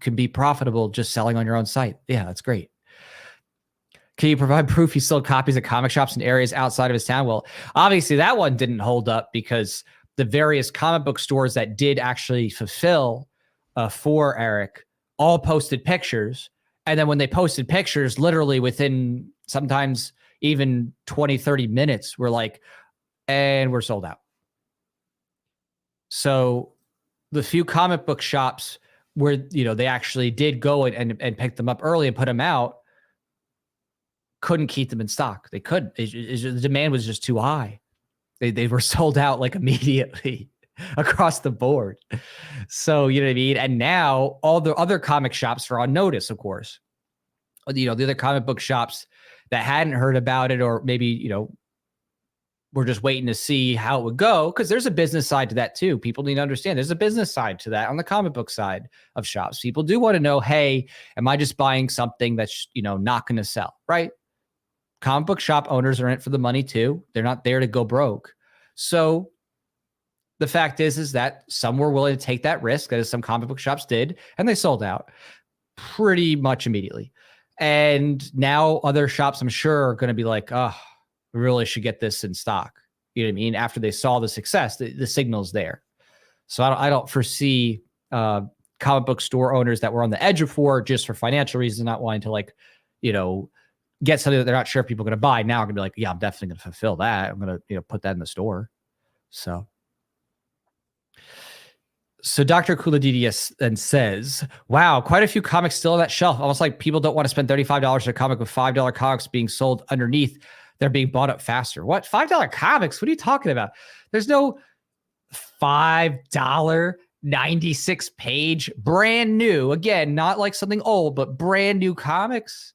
[SPEAKER 2] can be profitable just selling on your own site. Yeah, that's great. Can you provide proof he sold copies at comic shops in areas outside of his town? Well, obviously that one didn't hold up because the various comic book stores that did actually fulfill for Eric all posted pictures. And then when they posted pictures, literally within sometimes even 20, 30 minutes, we're like, and we're sold out. So the few comic book shops where, they actually did go and pick them up early and put them out, couldn't keep them in stock. They couldn't. The demand was just too high. They were sold out like immediately across the board. So, you know what I mean? And now all the other comic shops are on notice, of course. The other comic book shops that hadn't heard about it, or maybe, we're just waiting to see how it would go, because there's a business side to that too. People need to understand there's a business side to that on the comic book side of shops. People do want to know, hey, am I just buying something that's, not going to sell, right? Comic book shop owners are in it for the money too. They're not there to go broke. So the fact is that some were willing to take that risk, as some comic book shops did, and they sold out pretty much immediately. And now other shops, I'm sure, are going to be like, oh, we really should get this in stock. You know what I mean? After they saw the success, the signal's there. So I don't foresee comic book store owners that were on the edge of just for financial reasons, not wanting to get something that they're not sure if people are going to buy. Now I'm going to be like, yeah, I'm definitely going to fulfill that. I'm going to put that in the store. So Dr. Kuladidi then says, wow, quite a few comics still on that shelf. Almost like people don't want to spend $35 on a comic with $5 comics being sold underneath. They're being bought up faster. What? $5 comics? What are you talking about? There's no $5 96 page brand new. Again, not like something old, but brand new comics.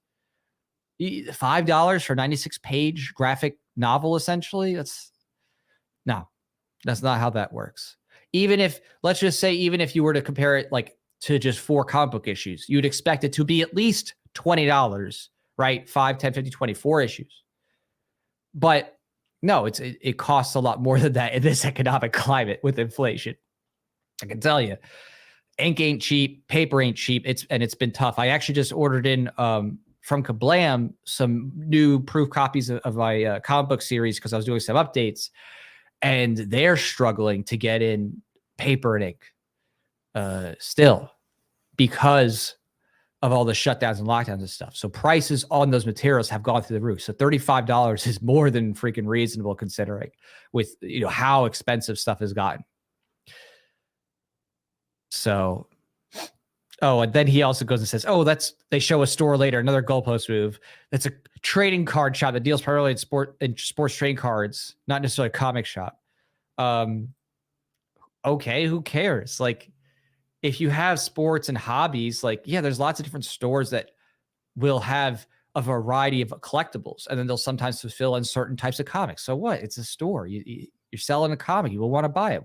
[SPEAKER 2] $5 for 96 page graphic novel, essentially. That's not how that works. Let's just say, even if you were to compare it like to just 4 comic book issues, you'd expect it to be at least $20, right? 5, 10, 50, 24 issues. But no, it costs a lot more than that in this economic climate with inflation. I can tell you, ink ain't cheap, paper ain't cheap. It's been tough. I actually just ordered in from Kablam some new proof copies of my comic book series, because I was doing some updates, and they're struggling to get in paper and ink still, because of all the shutdowns and lockdowns and stuff. So prices on those materials have gone through the roof. So $35 is more than freaking reasonable, considering with how expensive stuff has gotten. So, and then he also goes and says, they show a store later, another Goalpost move. That's a trading card shop that deals primarily in sports trading cards, not necessarily a comic shop. Okay, who cares? Like, if you have sports and hobbies, there's lots of different stores that will have a variety of collectibles, and then they'll sometimes fulfill in certain types of comics. So what? It's a store. You're selling a comic. You will want to buy it.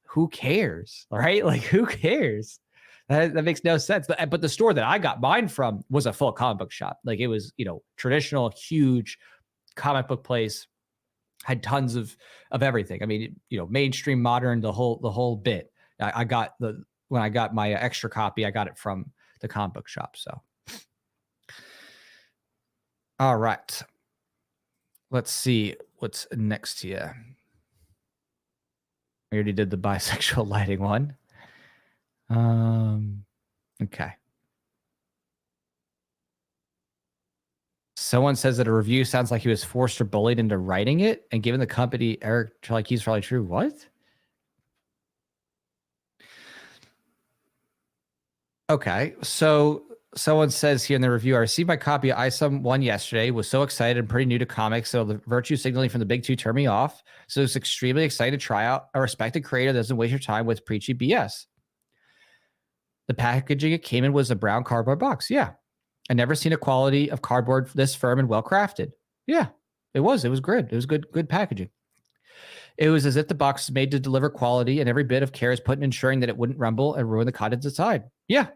[SPEAKER 2] Who cares? All right. Like, who cares? That makes no sense. But the store that I got mine from was a full comic book shop. Like, it was, traditional, huge comic book place. had tons of everything. I mean, mainstream, modern, the whole bit. I got when I got my extra copy, I got it from the comic book shop. So, all right, let's see what's next here. I already did the bisexual lighting one. Okay. Someone says that a review sounds like he was forced or bullied into writing it, and given the company, Eric, like he's probably true. What? Okay, so someone says here in the review, I received my copy of isom 1 yesterday, was so excited and pretty new to comics, so the virtue signaling from the big two turned me off. So it's extremely excited to try out a respected creator that doesn't waste your time with preachy BS. The packaging it came in was a brown cardboard box. Yeah. I never seen a quality of cardboard this firm and well crafted. Yeah, it was good. It was good packaging. It was as if the box was made to deliver quality, and every bit of care is put in ensuring that it wouldn't rumble and ruin the contents inside. Yeah,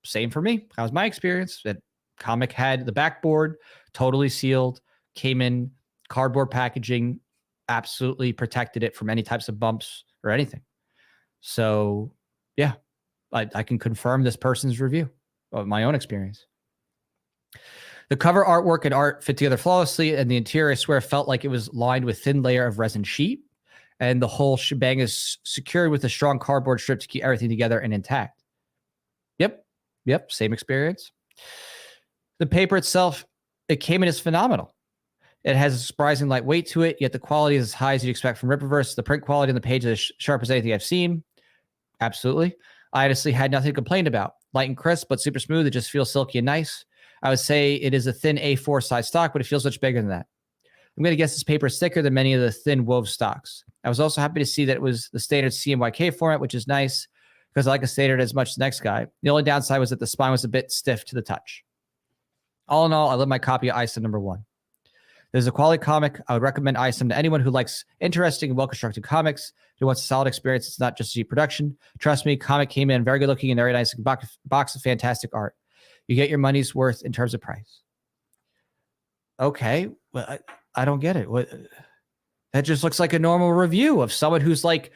[SPEAKER 2] same for me. That was my experience. That comic had the backboard totally sealed, came in cardboard packaging, absolutely protected it from any types of bumps or anything. So, yeah, I can confirm this person's review of my own experience. The cover artwork and art fit together flawlessly, and the interior, I swear, felt like it was lined with thin layer of resin sheet, and the whole shebang is secured with a strong cardboard strip to keep everything together and intact. Yep, same experience. The paper itself, it came in as phenomenal. It has a surprising light weight to it, yet the quality is as high as you'd expect from Rippaverse. The print quality on the page is as sharp as anything I've seen. Absolutely. I honestly had nothing to complain about. Light and crisp, but super smooth. It just feels silky and nice. I would say it is a thin A4 size stock, but it feels much bigger than that. I'm going to guess this paper is thicker than many of the thin wove stocks. I was also happy to see that it was the standard CMYK format, which is nice because I like a standard as much as the next guy. The only downside was that the spine was a bit stiff to the touch. All in all, I love my copy of isom number 1. This is a quality comic. I would recommend isom to anyone who likes interesting and well-constructed comics, who wants a solid experience. It's not just a cheap production. Trust me, comic came in very good looking and very nice box of fantastic art. You get your money's worth in terms of price. Okay, well, I don't get it. What? That just looks like a normal review of someone who's like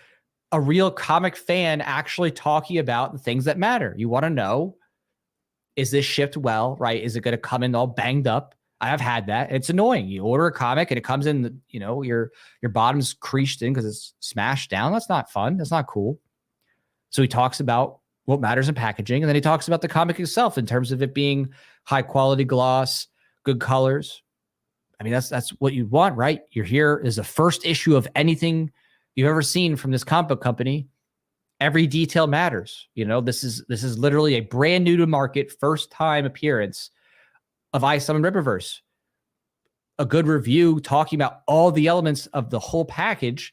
[SPEAKER 2] a real comic fan actually talking about the things that matter. You want to know, is this shipped well, right? Is it going to come in all banged up? I have had that. It's annoying. You order a comic and it comes in, your bottom's creased in because it's smashed down. That's not fun. That's not cool. So he talks about what matters in packaging. And then he talks about the comic itself in terms of it being high quality gloss, good colors. I mean, that's what you want, right? You're here is the first issue of anything you've ever seen from this comic book company. Every detail matters. This is literally a brand new to market, first time appearance of isom and Rippaverse. A good review talking about all the elements of the whole package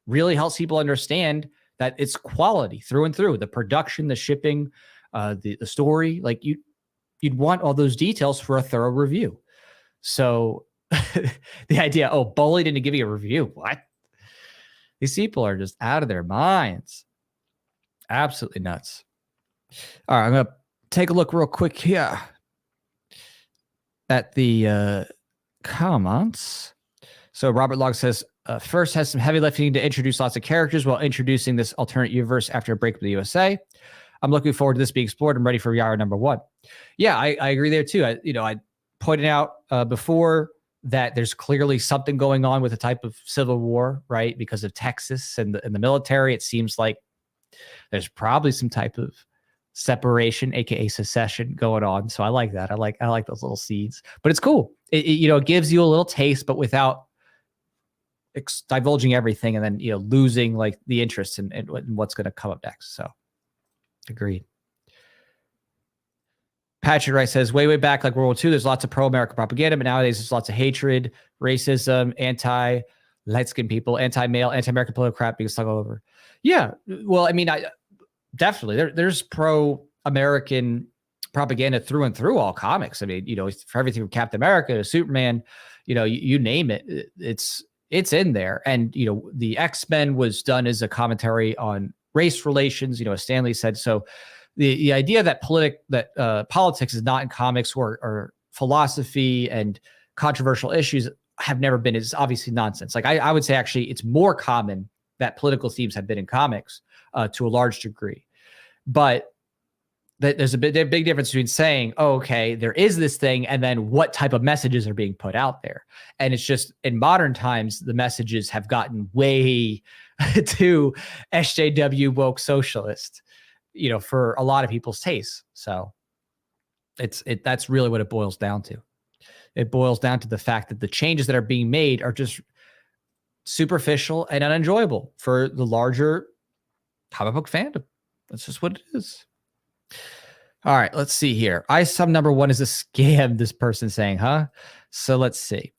[SPEAKER 2] really helps people understand that it's quality through and through. The production, the shipping, the story, like you'd want all those details for a thorough review. So the idea, bullied into giving a review. What? These people are just out of their minds. Absolutely nuts. All right, I'm going to take a look real quick here at the comments. So Robert Log says, first has some heavy lifting to introduce lots of characters while introducing this alternate universe after a break with the USA. I'm looking forward to this being explored. I'm ready for Yara number 1. Yeah, I agree there too. I pointed out before that there's clearly something going on with a type of civil war, right? Because of Texas and the military. It seems like there's probably some type of separation, aka secession, going on. So I like that. I like those little seeds. But it's cool. It gives you a little taste, but without divulging everything, and then losing like the interest in what's going to come up next. So agreed. Patrick Rice says, way back, like World War II, there's lots of pro-America propaganda, but nowadays there's lots of hatred, racism, anti-light-skinned people, anti-male, anti-American political crap being slung all over. Yeah, well, I mean, definitely there's pro-American propaganda through and through all comics. I mean, for everything from Captain America to Superman, you name it, it's in there. And the X-Men was done as a commentary on race relations. As Stanley said. So the idea that politics is not in comics or philosophy and controversial issues have never been, is obviously nonsense. Like I would say actually it's more common that political themes have been in comics to a large degree. But there's a big difference between saying, oh, okay, there is this thing, and then what type of messages are being put out there. And it's just in modern times, the messages have gotten way too SJW woke socialist, for a lot of people's tastes. So that's really what it boils down to. It boils down to the fact that the changes that are being made are just superficial and unenjoyable for the larger comic book fandom. That's just what it is. All right, let's see here. isom number 1 is a scam, this person's saying, huh? So let's see.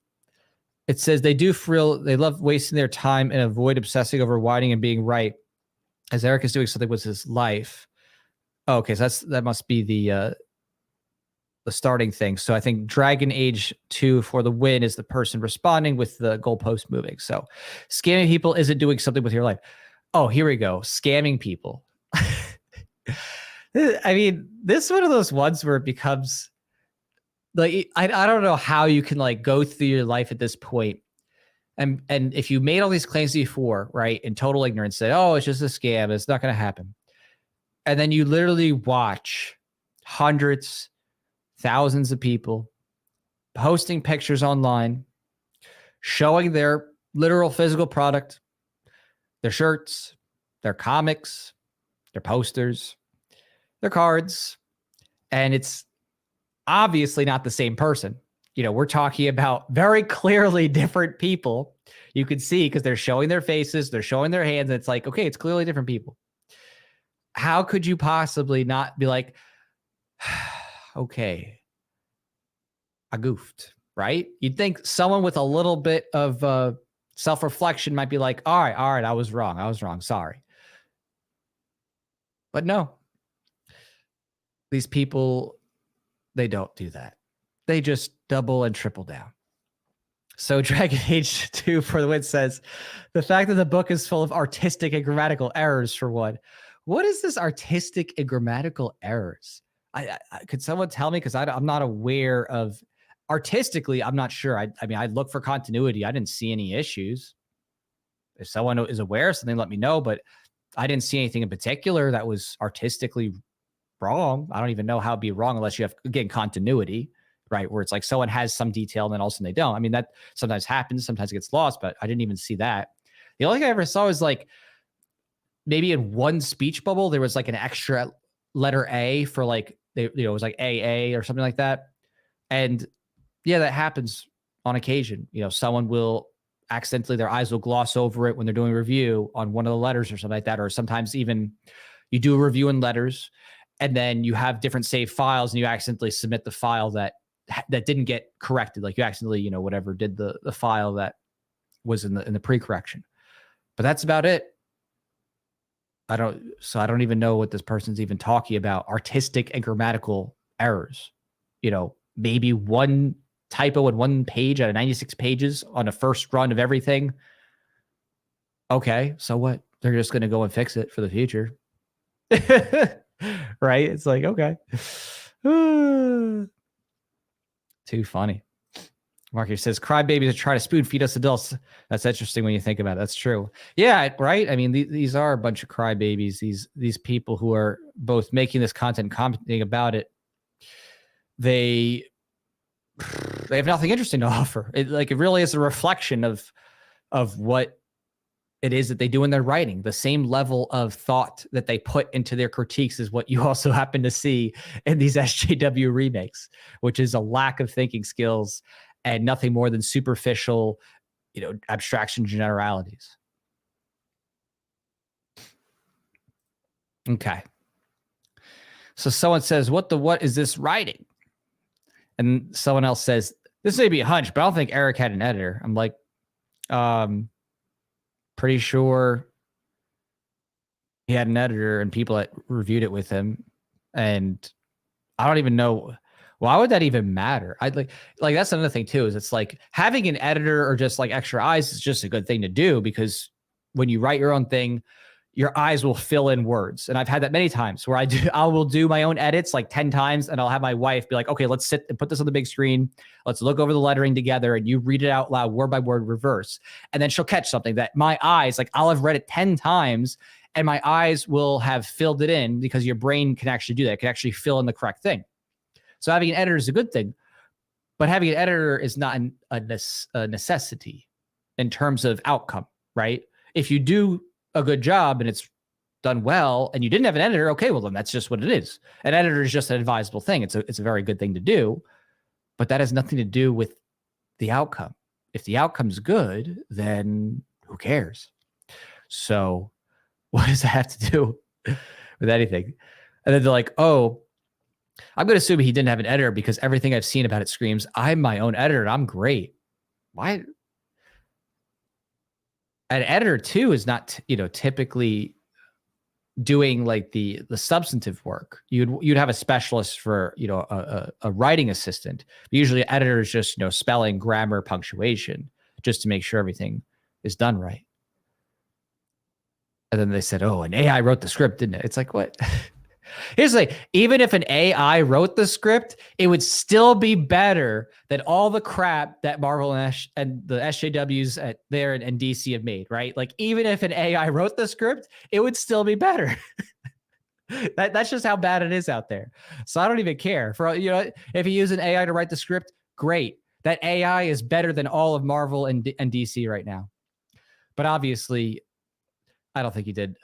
[SPEAKER 2] It says they do for real. They love wasting their time and avoid obsessing over whining and being right, as Eric is doing something with his life. Oh, okay, so that must be the starting thing. So I think Dragon Age 2 for the win is the person responding with the goalpost moving. So scamming people isn't doing something with your life. Oh, here we go. Scamming people. I mean, this is one of those ones where it becomes like, I don't know how you can like go through your life at this point. And if you made all these claims before, right, in total ignorance, say, oh, it's just a scam, it's not going to happen. And then you literally watch hundreds, thousands of people posting pictures online, showing their literal physical product, their shirts, their comics, their posters, their cards, and it's obviously not the same person. We're talking about very clearly different people. You can see because they're showing their faces, they're showing their hands, and it's like, okay, it's clearly different people. How could you possibly not be like, okay, I goofed, right? You'd think someone with a little bit of self-reflection might be like, all right, I was wrong, sorry. But no. These people, they don't do that. They just double and triple down. So Dragon Age 2 for the win says, the fact that the book is full of artistic and grammatical errors for one. What is this artistic and grammatical errors? I could someone tell me? Because I'm not aware of, artistically, I'm not sure. I mean, I look for continuity. I didn't see any issues. If someone is aware of something, let me know. But I didn't see anything in particular that was artistically wrong. I don't even know how it'd be wrong unless you have, again, continuity, right? Where it's like someone has some detail and then all of a sudden they don't. I mean, that sometimes happens, sometimes it gets lost, but I didn't even see that. The only thing I ever saw was like maybe in one speech bubble, there was like an extra letter A for like, it was like AA or something like that. And yeah, that happens on occasion. Someone will accidentally, their eyes will gloss over it when they're doing a review on one of the letters or something like that. Or sometimes even you do a review in letters, and then you have different saved files and you accidentally submit the file that didn't get corrected. Like you accidentally, whatever, did the file that was in the pre-correction. But that's about it. I don't even know what this person's even talking about. Artistic and grammatical errors. Maybe one typo in one page out of 96 pages on a first run of everything. Okay, so what? They're just going to go and fix it for the future. Right? It's like, okay. Too funny. Marcus says, crybabies are trying to spoon feed us adults. That's interesting when you think about it. That's true. Yeah, right? I mean, these are a bunch of crybabies. These people who are both making this content, commenting about it. They have nothing interesting to offer. It really is a reflection of what it is that they do in their writing. The same level of thought that they put into their critiques is what you also happen to see in these SJW remakes, which is a lack of thinking skills and nothing more than superficial, abstraction generalities. Okay. So someone says, what is this writing? And someone else says, this may be a hunch, but I don't think Eric had an editor. I'm like, pretty sure he had an editor and people that reviewed it with him. And I don't even know, why would that even matter? I'd like that's another thing too, is it's like having an editor or just like extra eyes is just a good thing to do, because when you write your own thing, your eyes will fill in words. And I've had that many times where I will do my own edits like 10 times, and I'll have my wife be like, okay, let's sit and put this on the big screen. Let's look over the lettering together, and you read it out loud, word by word, reverse. And then she'll catch something that my eyes, like I'll have read it 10 times and my eyes will have filled it in, because your brain can actually do that. It can actually fill in the correct thing. So having an editor is a good thing, but having an editor is not a necessity in terms of outcome, right? If you do a good job and it's done well and you didn't have an editor, okay, well then that's just what it is. An editor is just an advisable thing. It's a very good thing to do, but that has nothing to do with the outcome. If the outcome's good, then who cares? So what does that have to do with anything? And then they're like, oh, I'm going to assume he didn't have an editor because everything I've seen about it screams, I'm my own editor and I'm great. Why? An editor too is not, typically doing like the substantive work. You'd have a specialist for, a writing assistant. Usually an editor is just, spelling, grammar, punctuation, just to make sure everything is done right. And then they said, oh, an AI wrote the script, didn't it? It's like, what? Here's the thing. Even if an AI wrote the script, it would still be better than all the crap that Marvel and the SJWs there in DC have made, right? Like, even if an AI wrote the script, it would still be better. That's just how bad it is out there. So I don't even care. If you use an AI to write the script, great. That AI is better than all of Marvel and DC right now. But obviously, I don't think he did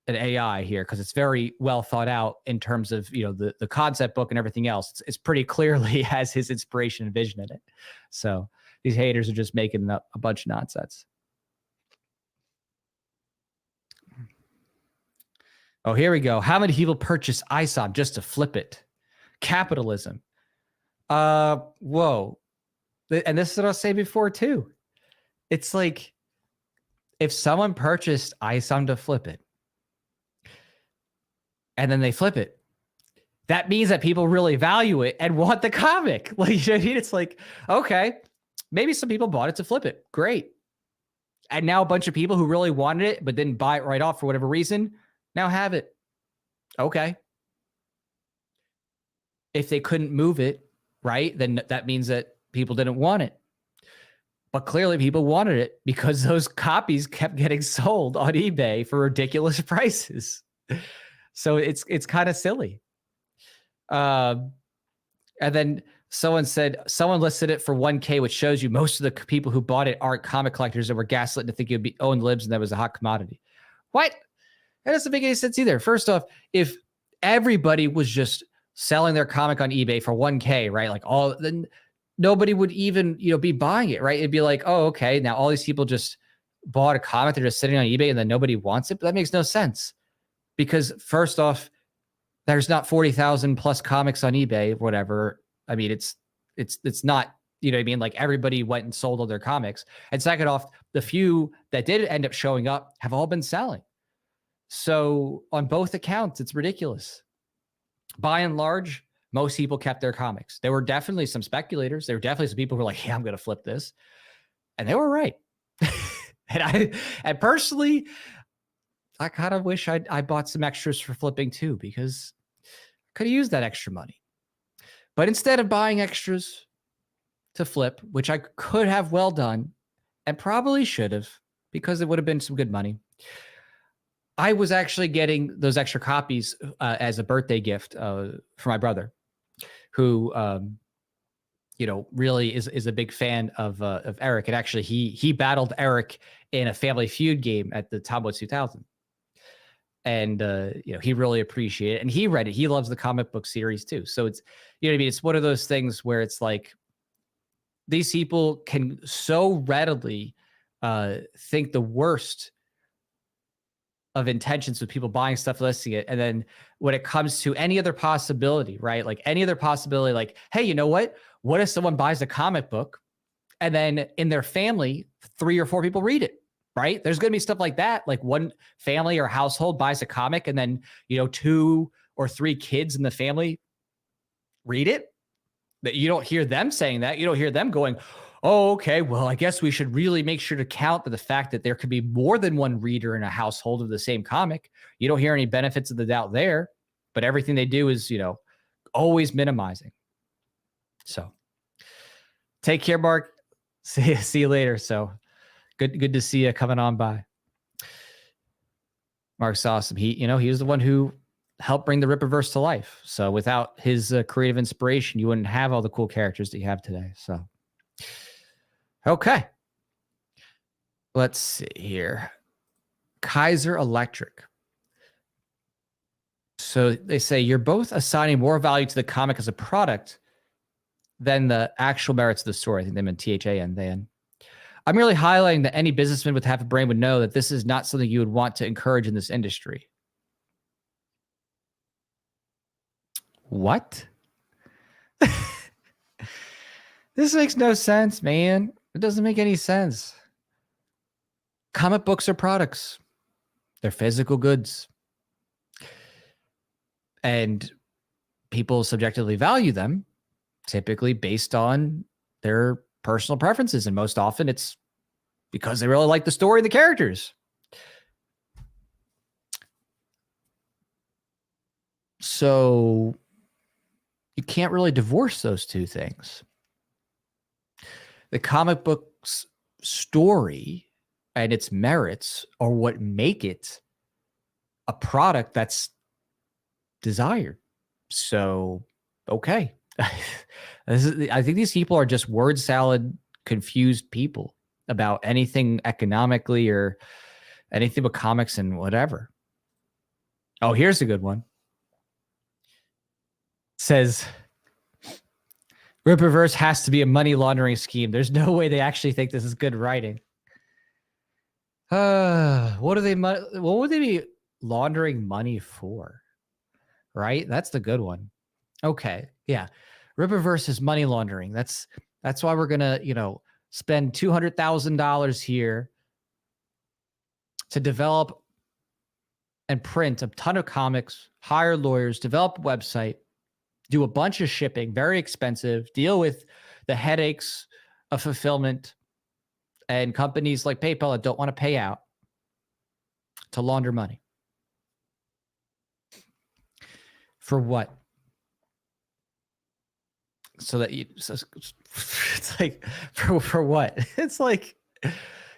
[SPEAKER 2] an AI here, because it's very well thought out in terms of the concept book and everything else. It's pretty clearly has his inspiration and vision in it. So these haters are just making up a bunch of nonsense. Oh, here we go. How many people purchase isom just to flip it? Capitalism. Whoa. And this is what I was saying before too. It's like, if someone purchased isom to flip it, and then they flip it, that means that people really value it and want the comic. Like, you know what I mean? It's like, okay, maybe some people bought it to flip it. Great. And now a bunch of people who really wanted it but didn't buy it right off for whatever reason now have it. Okay. If they couldn't move it, right, then that means that people didn't want it. But clearly people wanted it because those copies kept getting sold on eBay for ridiculous prices. So it's kind of silly. And then someone listed it for 1K, which shows you most of the people who bought it aren't comic collectors that were gaslit to think it would be owned libs and that was a hot commodity. What? That doesn't make any sense either. First off, if everybody was just selling their comic on eBay for 1K, right? Like then nobody would even, be buying it, right? It'd be like, oh, okay, now all these people just bought a comic, they're just sitting on eBay and then nobody wants it. But that makes no sense. Because first off, there's not 40,000 plus comics on eBay, whatever. I mean, it's not, you know what I mean? Like, everybody went and sold all their comics. And second off, the few that did end up showing up have all been selling. So on both accounts, it's ridiculous. By and large, most people kept their comics. There were definitely some speculators. There were definitely some people who were like, yeah, I'm going to flip this. And they were right. And personally, I kind of wish I bought some extras for flipping too, because I could have used that extra money. But instead of buying extras to flip, which I could have well done and probably should have, because it would have been some good money, I was actually getting those extra copies as a birthday gift for my brother, who really is a big fan of Eric. And actually, he battled Eric in a Family Feud game at the Tomboy 2000. And, he really appreciated it. And he read it. He loves the comic book series too. So it's, you know what I mean? It's one of those things where it's like, these people can so readily think the worst of intentions with people buying stuff, listing it. And then when it comes to any other possibility, right? Like any other possibility, like, hey, you know what? What if someone buys a comic book and then in their family, 3 or 4 people read it? Right? There's going to be stuff like that. Like one family or household buys a comic and then, 2 or 3 kids in the family read it. That you don't hear them saying that. You don't hear them going, oh, okay, well, I guess we should really make sure to count for the fact that there could be more than one reader in a household of the same comic. You don't hear any benefits of the doubt there, but everything they do is, always minimizing. So take care, Mark. See you later. So good to see you coming on by. Mark's awesome. He was the one who helped bring the Rippaverse to life. So without his creative inspiration, you wouldn't have all the cool characters that you have today. So, okay. Let's see here. Kaiser Electric. So they say you're both assigning more value to the comic as a product than the actual merits of the story. I think they meant THAN then. I'm really highlighting that any businessman with half a brain would know that this is not something you would want to encourage in this industry. What? This makes no sense, man. It doesn't make any sense. Comic books are products. They're physical goods. And people subjectively value them, typically based on their personal preferences. And most often it's because they really like the story and the characters. So you can't really divorce those two things. The comic book's story and its merits are what make it a product that's desired. So, okay. I think these people are just word salad, confused people about anything economically or anything but comics and whatever. Oh, here's a good one. It says, Rippaverse has to be a money laundering scheme. There's no way they actually think this is good writing. What would they be laundering money for? Right? That's the good one. Okay. Yeah. Rippaverse is money laundering. That's why we're going to, spend $200,000 here to develop and print a ton of comics, hire lawyers, develop a website, do a bunch of shipping, very expensive, deal with the headaches of fulfillment and companies like PayPal that don't want to pay out to launder money. For what? So that it's like, for what? It's like,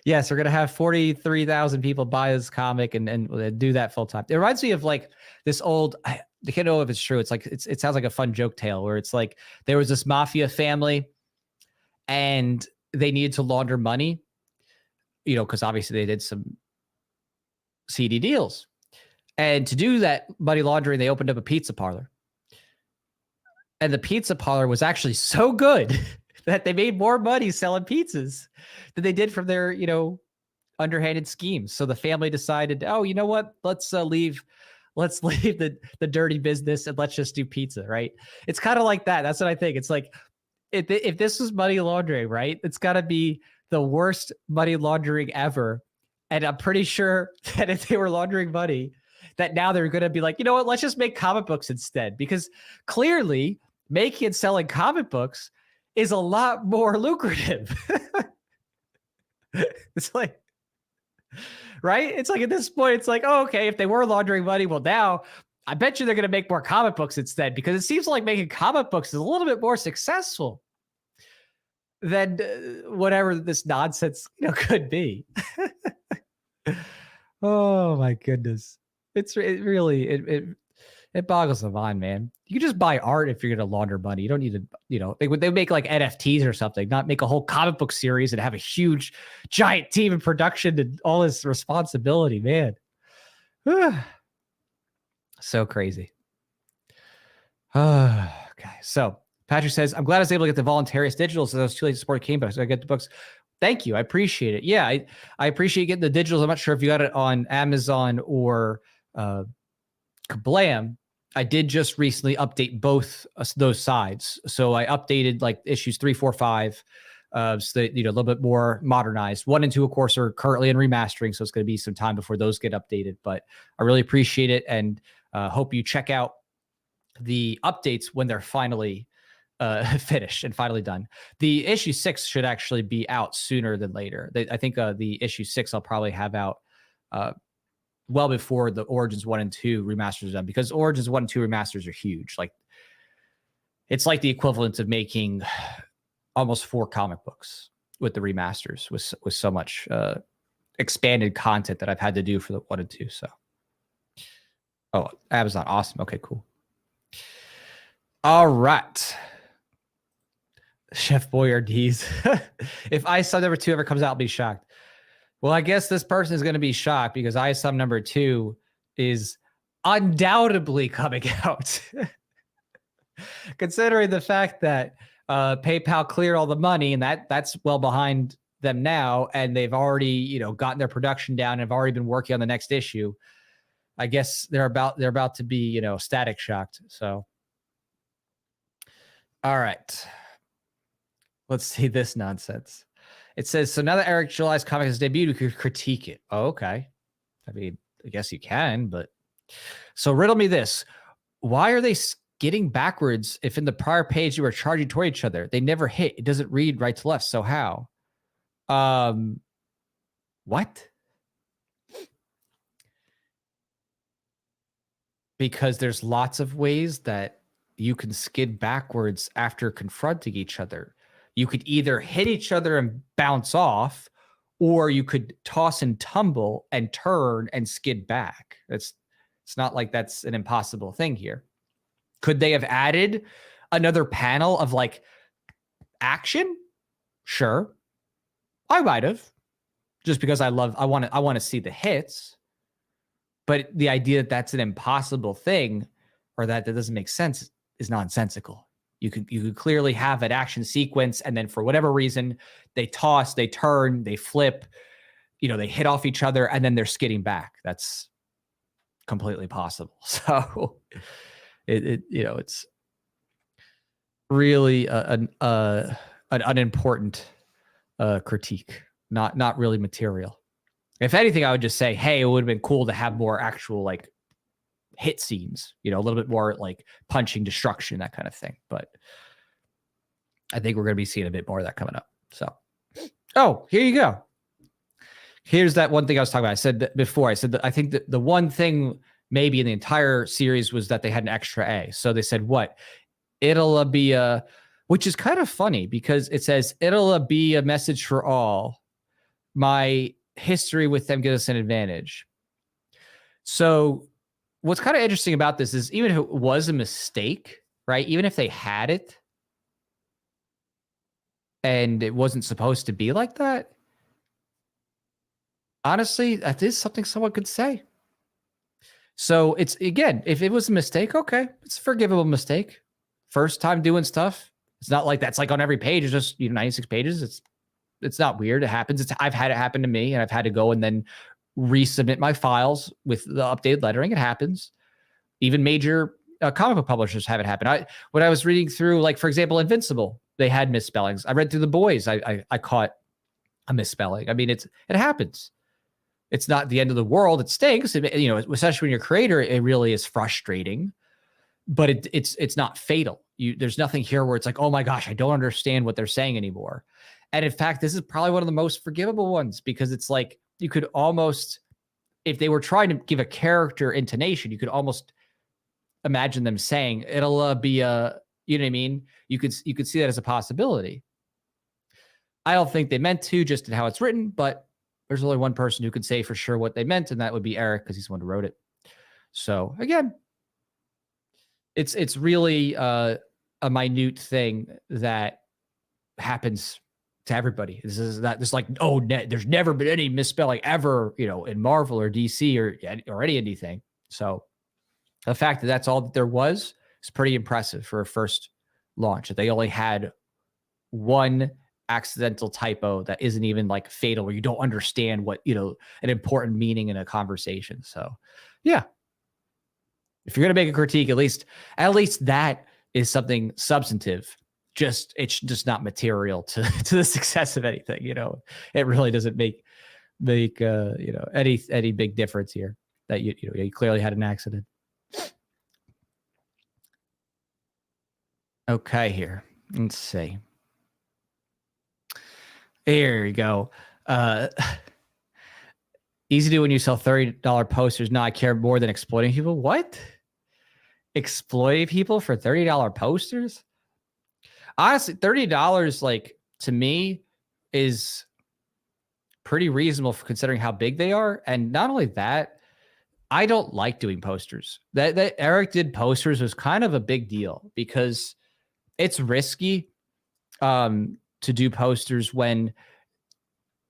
[SPEAKER 2] yes, we're going to have 43,000 people buy this comic and do that full time. It reminds me of like this old, I can't know if it's true. It's like, it sounds like a fun joke tale where it's like, there was this mafia family and they needed to launder money, because obviously they did some seedy deals. And to do that money laundering, they opened up a pizza parlor. And the pizza parlor was actually so good that they made more money selling pizzas than they did from their, underhanded schemes. So the family decided, oh, you know what? Let's leave the dirty business and let's just do pizza, right? It's kind of like that. That's what I think. It's like, if this was money laundering, right? It's got to be the worst money laundering ever. And I'm pretty sure that if they were laundering money, that now they're going to be like, you know what? Let's just make comic books instead, because clearly making and selling comic books is a lot more lucrative. It's like, right? It's like at this point, it's like, oh, okay, if they were laundering money, well, now I bet you they're going to make more comic books instead, because it seems like making comic books is a little bit more successful than whatever this nonsense could be. Oh my goodness. It boggles the mind, man. You can just buy art if you're going to launder money. You don't need to, they make like NFTs or something, not make a whole comic book series and have a huge giant team in production and all this responsibility, man. So crazy. Okay. So Patrick says, I'm glad I was able to get the Voluntarius digital, so I was too late to support Cane, but I get the books. Thank you. I appreciate it. Yeah, I appreciate getting the digitals. I'm not sure if you got it on Amazon or Kablam. I did just recently update both those sides. So I updated like issues 3, 4, 5, so that, a little bit more modernized. 1 and 2, of course, are currently in remastering, so it's going to be some time before those get updated. But I really appreciate it, and hope you check out the updates when they're finally finished and finally done. The issue 6 should actually be out sooner than later. I think the issue 6 I'll probably have out well before the Origins 1 and 2 remasters are done, because Origins 1 and 2 remasters are huge. Like, it's like the equivalent of making almost 4 comic books with the remasters, with so much expanded content that I've had to do for the 1 and 2. So, oh, Amazon, awesome. Okay, cool. All right. Chef Boyardee's. If isom number 2 ever comes out, I'll be shocked. Well, I guess this person is going to be shocked because isom number 2 is undoubtedly coming out. Considering the fact that PayPal cleared all the money, and that's well behind them now, and they've already, gotten their production down and have already been working on the next issue. I guess they're about to be, static shocked. So, all right. Let's see this nonsense. It says, so now that Eric July's comic has debuted, we could critique it. Oh, okay. I mean, I guess you can, but so riddle me this. Why are they skidding backwards if in the prior page you were charging toward each other? They never hit. It doesn't read right to left. So how? What? Because there's lots of ways that you can skid backwards after confronting each other. You could either hit each other and bounce off, or you could toss and tumble and turn and skid back. It's not like that's an impossible thing here. Could they have added another panel of like action? Sure. I might have, just because I want to see the hits. But the idea that that's an impossible thing, or that doesn't make sense, is nonsensical. You could clearly have an action sequence, and then for whatever reason, they toss, they turn, they flip, they hit off each other, and then they're skidding back. That's completely possible. So it's really an unimportant critique, not really material. If anything, I would just say, hey, it would have been cool to have more actual like hit scenes, a little bit more like punching, destruction, that kind of thing. But I think we're going to be seeing a bit more of that coming up. So, oh, here you go. Here's that one thing I was talking about. I said that before. I said that I think that the one thing maybe in the entire series was that they had an extra A. So they said, what? It'll be a, which is kind of funny because it says, it'll be a message for all. My history with them gives us an advantage. So what's kind of interesting about this is, even if it was a mistake, right? Even if they had it and it wasn't supposed to be like that, honestly, that is something someone could say. So it's, again, if it was a mistake, okay, it's a forgivable mistake. First time doing stuff. It's not like that's like on every page. It's just, 96 pages. It's not weird. It happens. I've had it happen to me, and I've had to go and then resubmit my files with the updated lettering. It happens. Even major comic book publishers have it happen. When I was reading through, like, for example, Invincible, they had misspellings. I read through The Boys. I caught a misspelling. I mean, it happens. It's not the end of the world. It stinks. Especially when you're a creator, it really is frustrating. But it's not fatal. There's nothing here where it's like, oh my gosh, I don't understand what they're saying anymore. And in fact, this is probably one of the most forgivable ones, because it's like, you could almost, if they were trying to give a character intonation, you could almost imagine them saying, it'll be a, you know what I mean? You could see that as a possibility. I don't think they meant to, just in how it's written, but there's only one person who could say for sure what they meant, and that would be Eric, because he's the one who wrote it. So again, it's really a minute thing that happens to everybody. This is not just like, oh, there's never been any misspelling ever, in Marvel or DC or anything. So the fact that that's all that there was is pretty impressive for a first launch. That they only had one accidental typo that isn't even like fatal, where you don't understand what, an important meaning in a conversation. So yeah, if you're going to make a critique, at least that is something substantive. It's just not material to the success of anything. It really doesn't make any big difference here. That you clearly had an accident. Okay, here. Let's see. Here you go. Easy to do when you sell $30 posters. No, I care more than exploiting people. What? Exploiting people for $30 posters? Honestly, $30, like, to me, is pretty reasonable for considering how big they are. And not only that, I don't like doing posters. That Eric did posters was kind of a big deal because it's risky to do posters when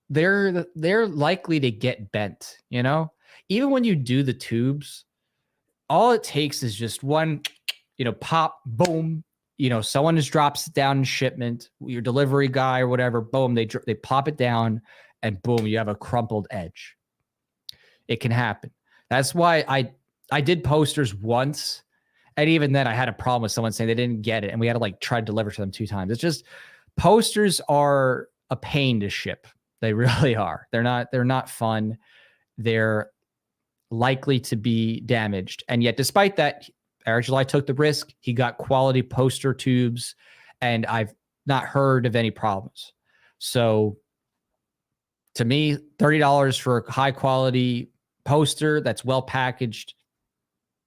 [SPEAKER 2] they're likely to get bent, you know? Even when you do the tubes, all it takes is just one, pop, boom, someone just drops it down in shipment, your delivery guy or whatever, boom, they pop it down and boom, you have a crumpled edge. It can happen. That's why I did posters once, and even then I had a problem with someone saying they didn't get it and we had to like try to deliver to them 2 times. It's just posters are a pain to ship. They really are. They're not fun. They're likely to be damaged. And yet, despite that, Eric July took the risk. He got quality poster tubes, and I've not heard of any problems. So to me, $30 for a high quality poster that's well packaged,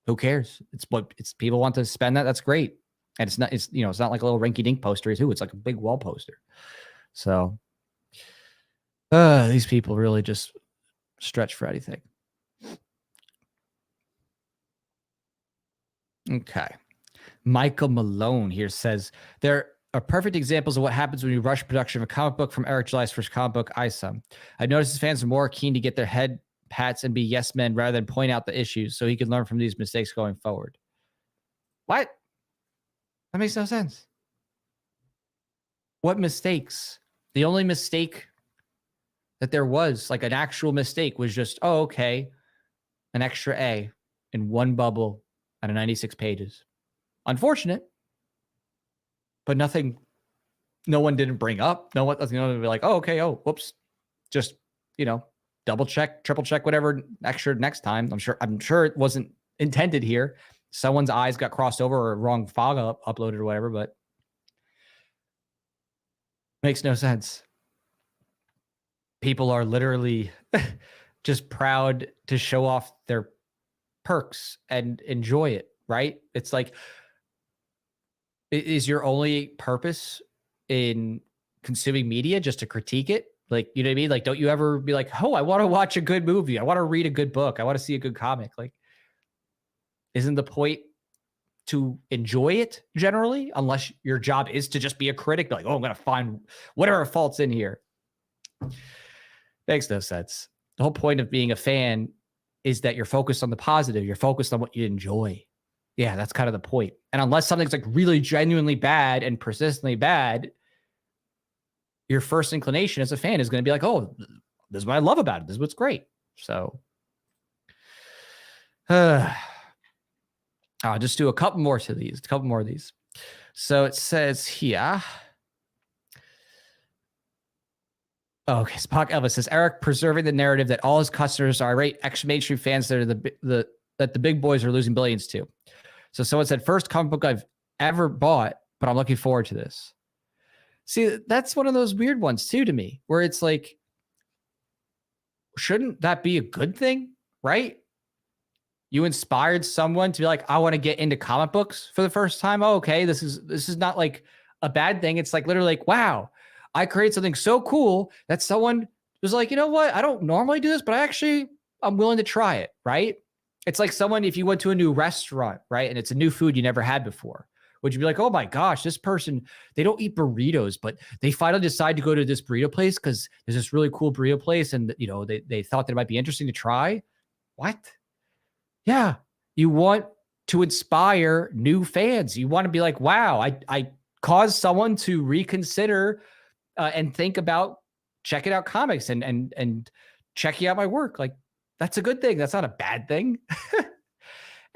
[SPEAKER 2] who cares? It's people want to spend that. That's great. And it's not like a little rinky dink poster too. It's like a big wall poster. So these people really just stretch for anything. Okay. Michael Malone here says, there are perfect examples of what happens when you rush production of a comic book from Eric July's first comic book, isom. I noticed his fans are more keen to get their head pats and be yes men rather than point out the issues so he can learn from these mistakes going forward. What? That makes no sense. What mistakes? The only mistake that there was, like an actual mistake, was just, oh, okay, an extra A in one bubble out of 96 pages. Unfortunate, but nothing, no one didn't bring up. No one, be like, oh, okay, oh, whoops. Just, double check, triple check, whatever extra next time. I'm sure it wasn't intended here. Someone's eyes got crossed over or wrong fog uploaded or whatever, but makes no sense. People are literally just proud to show off their perks and enjoy it, right? It's like, is your only purpose in consuming media just to critique it? Like, you know what I mean? Like, don't you ever be like, oh, I want to watch a good movie. I want to read a good book. I want to see a good comic. Like, isn't the point to enjoy it generally? Unless your job is to just be a critic. Like, oh, I'm going to find whatever faults in here. Makes no sense. The whole point of being a fan is that you're focused on the positive. You're focused on what you enjoy. Yeah, that's kind of the point. And unless something's like really genuinely bad and persistently bad, your first inclination as a fan is going to be like, oh, this is what I love about it. This is what's great. So I'll just do a couple more of these. So it says here. Okay, Spock Elvis says, Eric preserving the narrative that all his customers are irate mainstream fans that are that the big boys are losing billions to. So someone said, first comic book I've ever bought, but I'm looking forward to this. See, that's one of those weird ones too to me, where it's like, shouldn't that be a good thing, right? You inspired someone to be like, I want to get into comic books for the first time. Oh, okay, this is not like a bad thing. It's like literally like, wow, I created something so cool that someone was like, you know what? I don't normally do this, but I'm willing to try it, right? It's like someone, if you went to a new restaurant, right? And it's a new food you never had before. Would you be like, oh my gosh, this person, they don't eat burritos, but they finally decide to go to this burrito place because there's this really cool burrito place and, they thought that it might be interesting to try? What? Yeah. You want to inspire new fans. You want to be like, wow, I caused someone to reconsider and think about checking out comics and checking out my work. Like, that's a good thing. That's not a bad thing.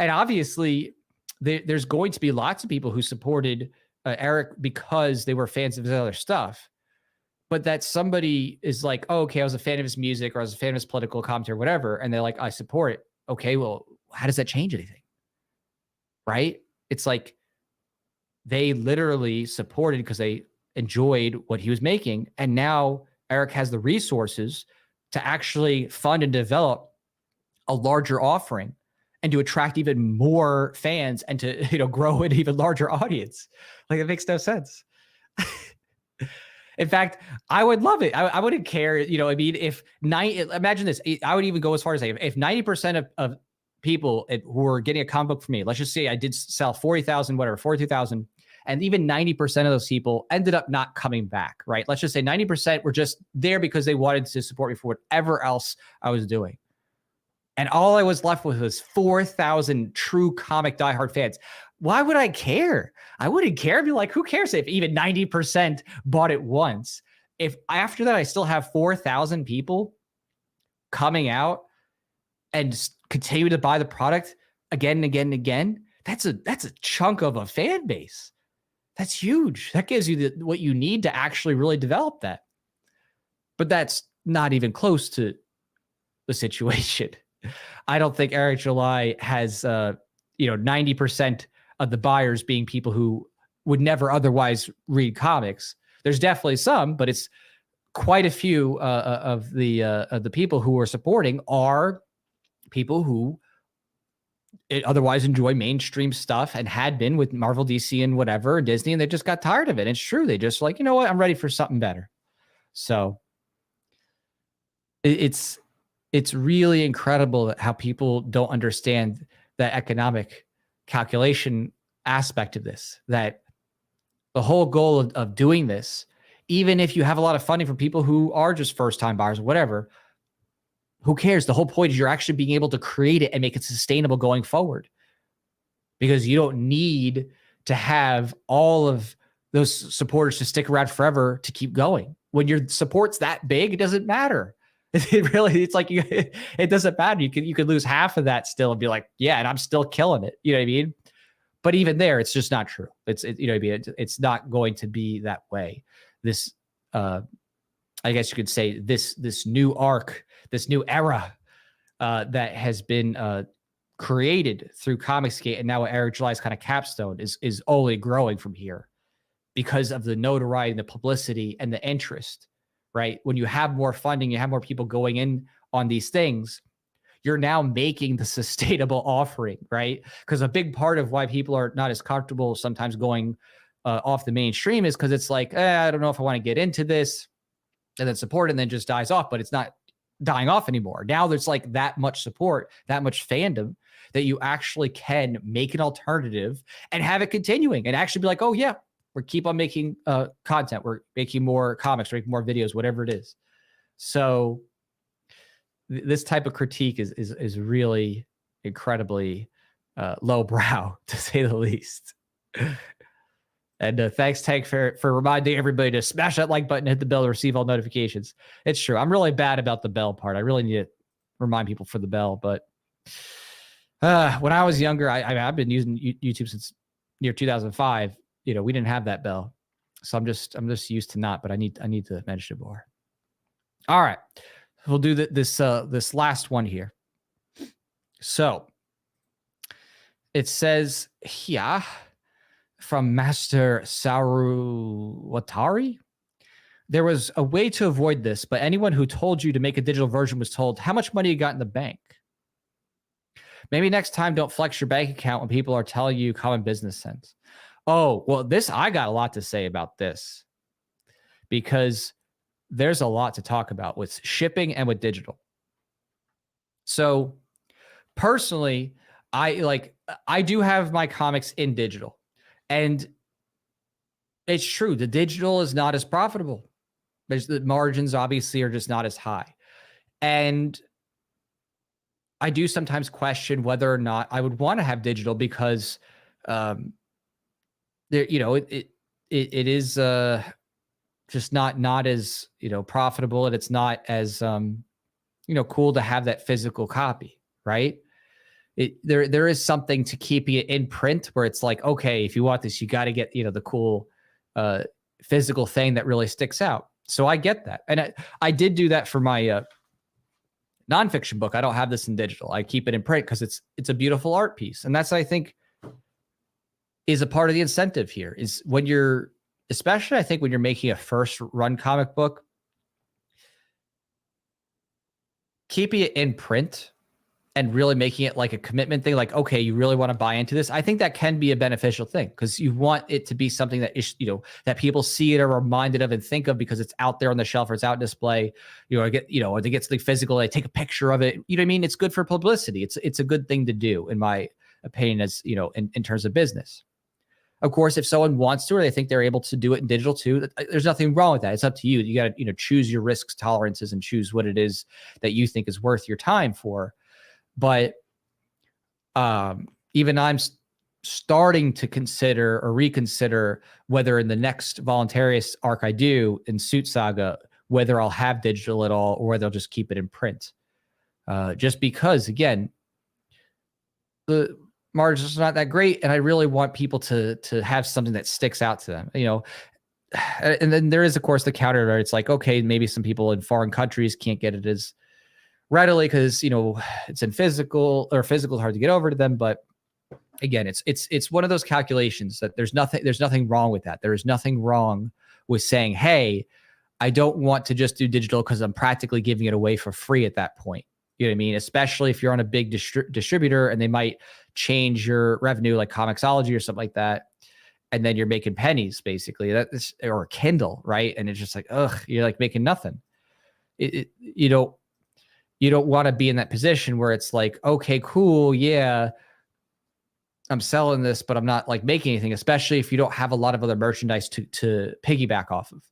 [SPEAKER 2] And obviously, there's going to be lots of people who supported Eric because they were fans of his other stuff. But that somebody is like, oh, okay, I was a fan of his music or I was a fan of his political commentary or whatever. And they're like, I support it. Okay, well, how does that change anything? Right? It's like, they literally supported because they enjoyed what he was making. And now Eric has the resources to actually fund and develop a larger offering and to attract even more fans and to, grow an even larger audience. Like, it makes no sense. In fact, I would love it. I wouldn't care. If imagine this, I would even go as far as saying if 90% of people who were getting a comic book from me, let's just say I did sell 40,000, whatever, 42,000, and even 90% of those people ended up not coming back, right? Let's just say 90% were just there because they wanted to support me for whatever else I was doing. And all I was left with was 4,000 true comic diehard fans. Why would I care? I wouldn't care. I'd be like, who cares if even 90% bought it once? If after that I still have 4,000 people coming out and continue to buy the product again and again and again, that's a chunk of a fan base. That's huge. That gives you what you need to actually really develop that. But that's not even close to the situation. I don't think Eric July has 90% of the buyers being people who would never otherwise read comics. There's definitely some, but it's quite a few of the people who are supporting are people who otherwise enjoy mainstream stuff and had been with Marvel, DC, and whatever, Disney, and they just got tired of it. And it's true. They just like, you know what? I'm ready for something better. So it's really incredible how people don't understand that economic calculation aspect of this, that the whole goal of doing this, even if you have a lot of funding from people who are just first-time buyers or whatever, who cares? The whole point is you're actually being able to create it and make it sustainable going forward, because you don't need to have all of those supporters to stick around forever to keep going. When your support's that big, it doesn't matter. It's like it doesn't matter. You could lose half of that still and be like, yeah, and I'm still killing it. You know what I mean? But even there, it's just not true. It's not going to be that way. This, I guess you could say this new arc, this new era that has been created through Comicsgate, and now Eric July's kind of capstone is only growing from here because of the notoriety and the publicity and the interest. Right? When you have more funding, you have more people going in on these things, you're now making the sustainable offering, right? Because a big part of why people are not as comfortable sometimes going off the mainstream is because it's like, I don't know if I want to get into this, and then support, and then just dies off, but it's not dying off anymore. Now there's like that much support, that much fandom that you actually can make an alternative and have it continuing and actually be like, oh yeah, we keep on making content. We're making more comics, we're making more videos, whatever it is. So this type of critique is really incredibly lowbrow, to say the least. And thanks, Tank, for reminding everybody to smash that like button, hit the bell to receive all notifications. It's true. I'm really bad about the bell part. I really need to remind people for the bell. But when I was younger, I've been using YouTube since near 2005. We didn't have that bell, so I'm just used to not. But I need to mention it more. All right, we'll do this last one here. So it says here from Master Saru Watari, there was a way to avoid this, but anyone who told you to make a digital version was told how much money you got in the bank. Maybe next time don't flex your bank account when people are telling you common business sense. Oh, well, I got a lot to say about this because there's a lot to talk about with shipping and with digital. So personally, I do have my comics in digital, and it's true. The digital is not as profitable. The margins obviously are just not as high. And I do sometimes question whether or not I would want to have digital because it is just not as profitable, and it's not as cool to have that physical copy, right? There is something to keeping it in print where it's like, okay, if you want this, you got to get the cool physical thing that really sticks out. So I get that, and I did do that for my nonfiction book. I don't have this in digital. I keep it in print because it's a beautiful art piece, and that's, I think, is a part of the incentive here. Is when you're, especially I think when you're making a first run comic book, keeping it in print and really making it like a commitment thing, like, okay, you really want to buy into this. I think that can be a beneficial thing because you want it to be something that is, that people see it or are reminded of and think of because it's out there on the shelf or it's out in display, or or they get something physical, they take a picture of it. You know what I mean? It's good for publicity. It's a good thing to do, in my opinion, as in terms of business. Of course, if someone wants to, or they think they're able to do it in digital too, there's nothing wrong with that. It's up to you. You got to, choose your risks tolerances and choose what it is that you think is worth your time for. But even I'm starting to consider or reconsider whether in the next Voluntarius arc I do in Suit Saga, whether I'll have digital at all or whether I'll just keep it in print. Just because, again, the margin's not that great, and I really want people to have something that sticks out to them. And then there is, of course, the counter where it's like, okay, maybe some people in foreign countries can't get it as readily because it's in physical is hard to get over to them. But again, it's one of those calculations that there's nothing wrong with that. There is nothing wrong with saying, hey, I don't want to just do digital because I'm practically giving it away for free at that point. You know what I mean? Especially if you're on a big distributor and they might change your revenue, like Comixology or something like that, and then you're making pennies basically. Or Kindle, right? And it's just like, ugh, you're like making nothing. You don't want to be in that position where it's like, okay, cool, yeah, I'm selling this, but I'm not like making anything, especially if you don't have a lot of other merchandise to piggyback off of,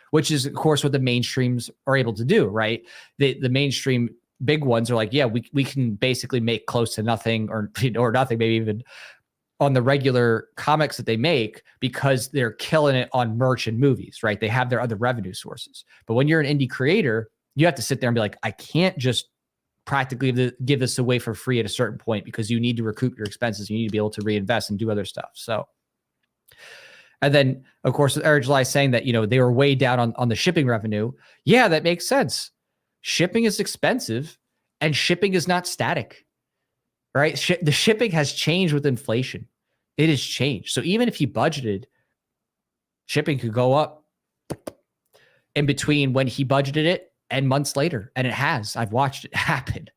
[SPEAKER 2] which is, of course, what the mainstreams are able to do, right? The mainstream big ones are like, yeah, we can basically make close to nothing or nothing, maybe even on the regular comics that they make because they're killing it on merch and movies, right? They have their other revenue sources. But when you're an indie creator, you have to sit there and be like, I can't just practically give this away for free at a certain point because you need to recoup your expenses. You need to be able to reinvest and do other stuff. So, and then, of course, Eric July saying that, they were way down on the shipping revenue. Yeah, that makes sense. Shipping is expensive and shipping is not static, right? The shipping has changed with inflation. It has changed. So even if you budgeted, shipping could go up in between when he budgeted it and months later. And it has. I've watched it happen.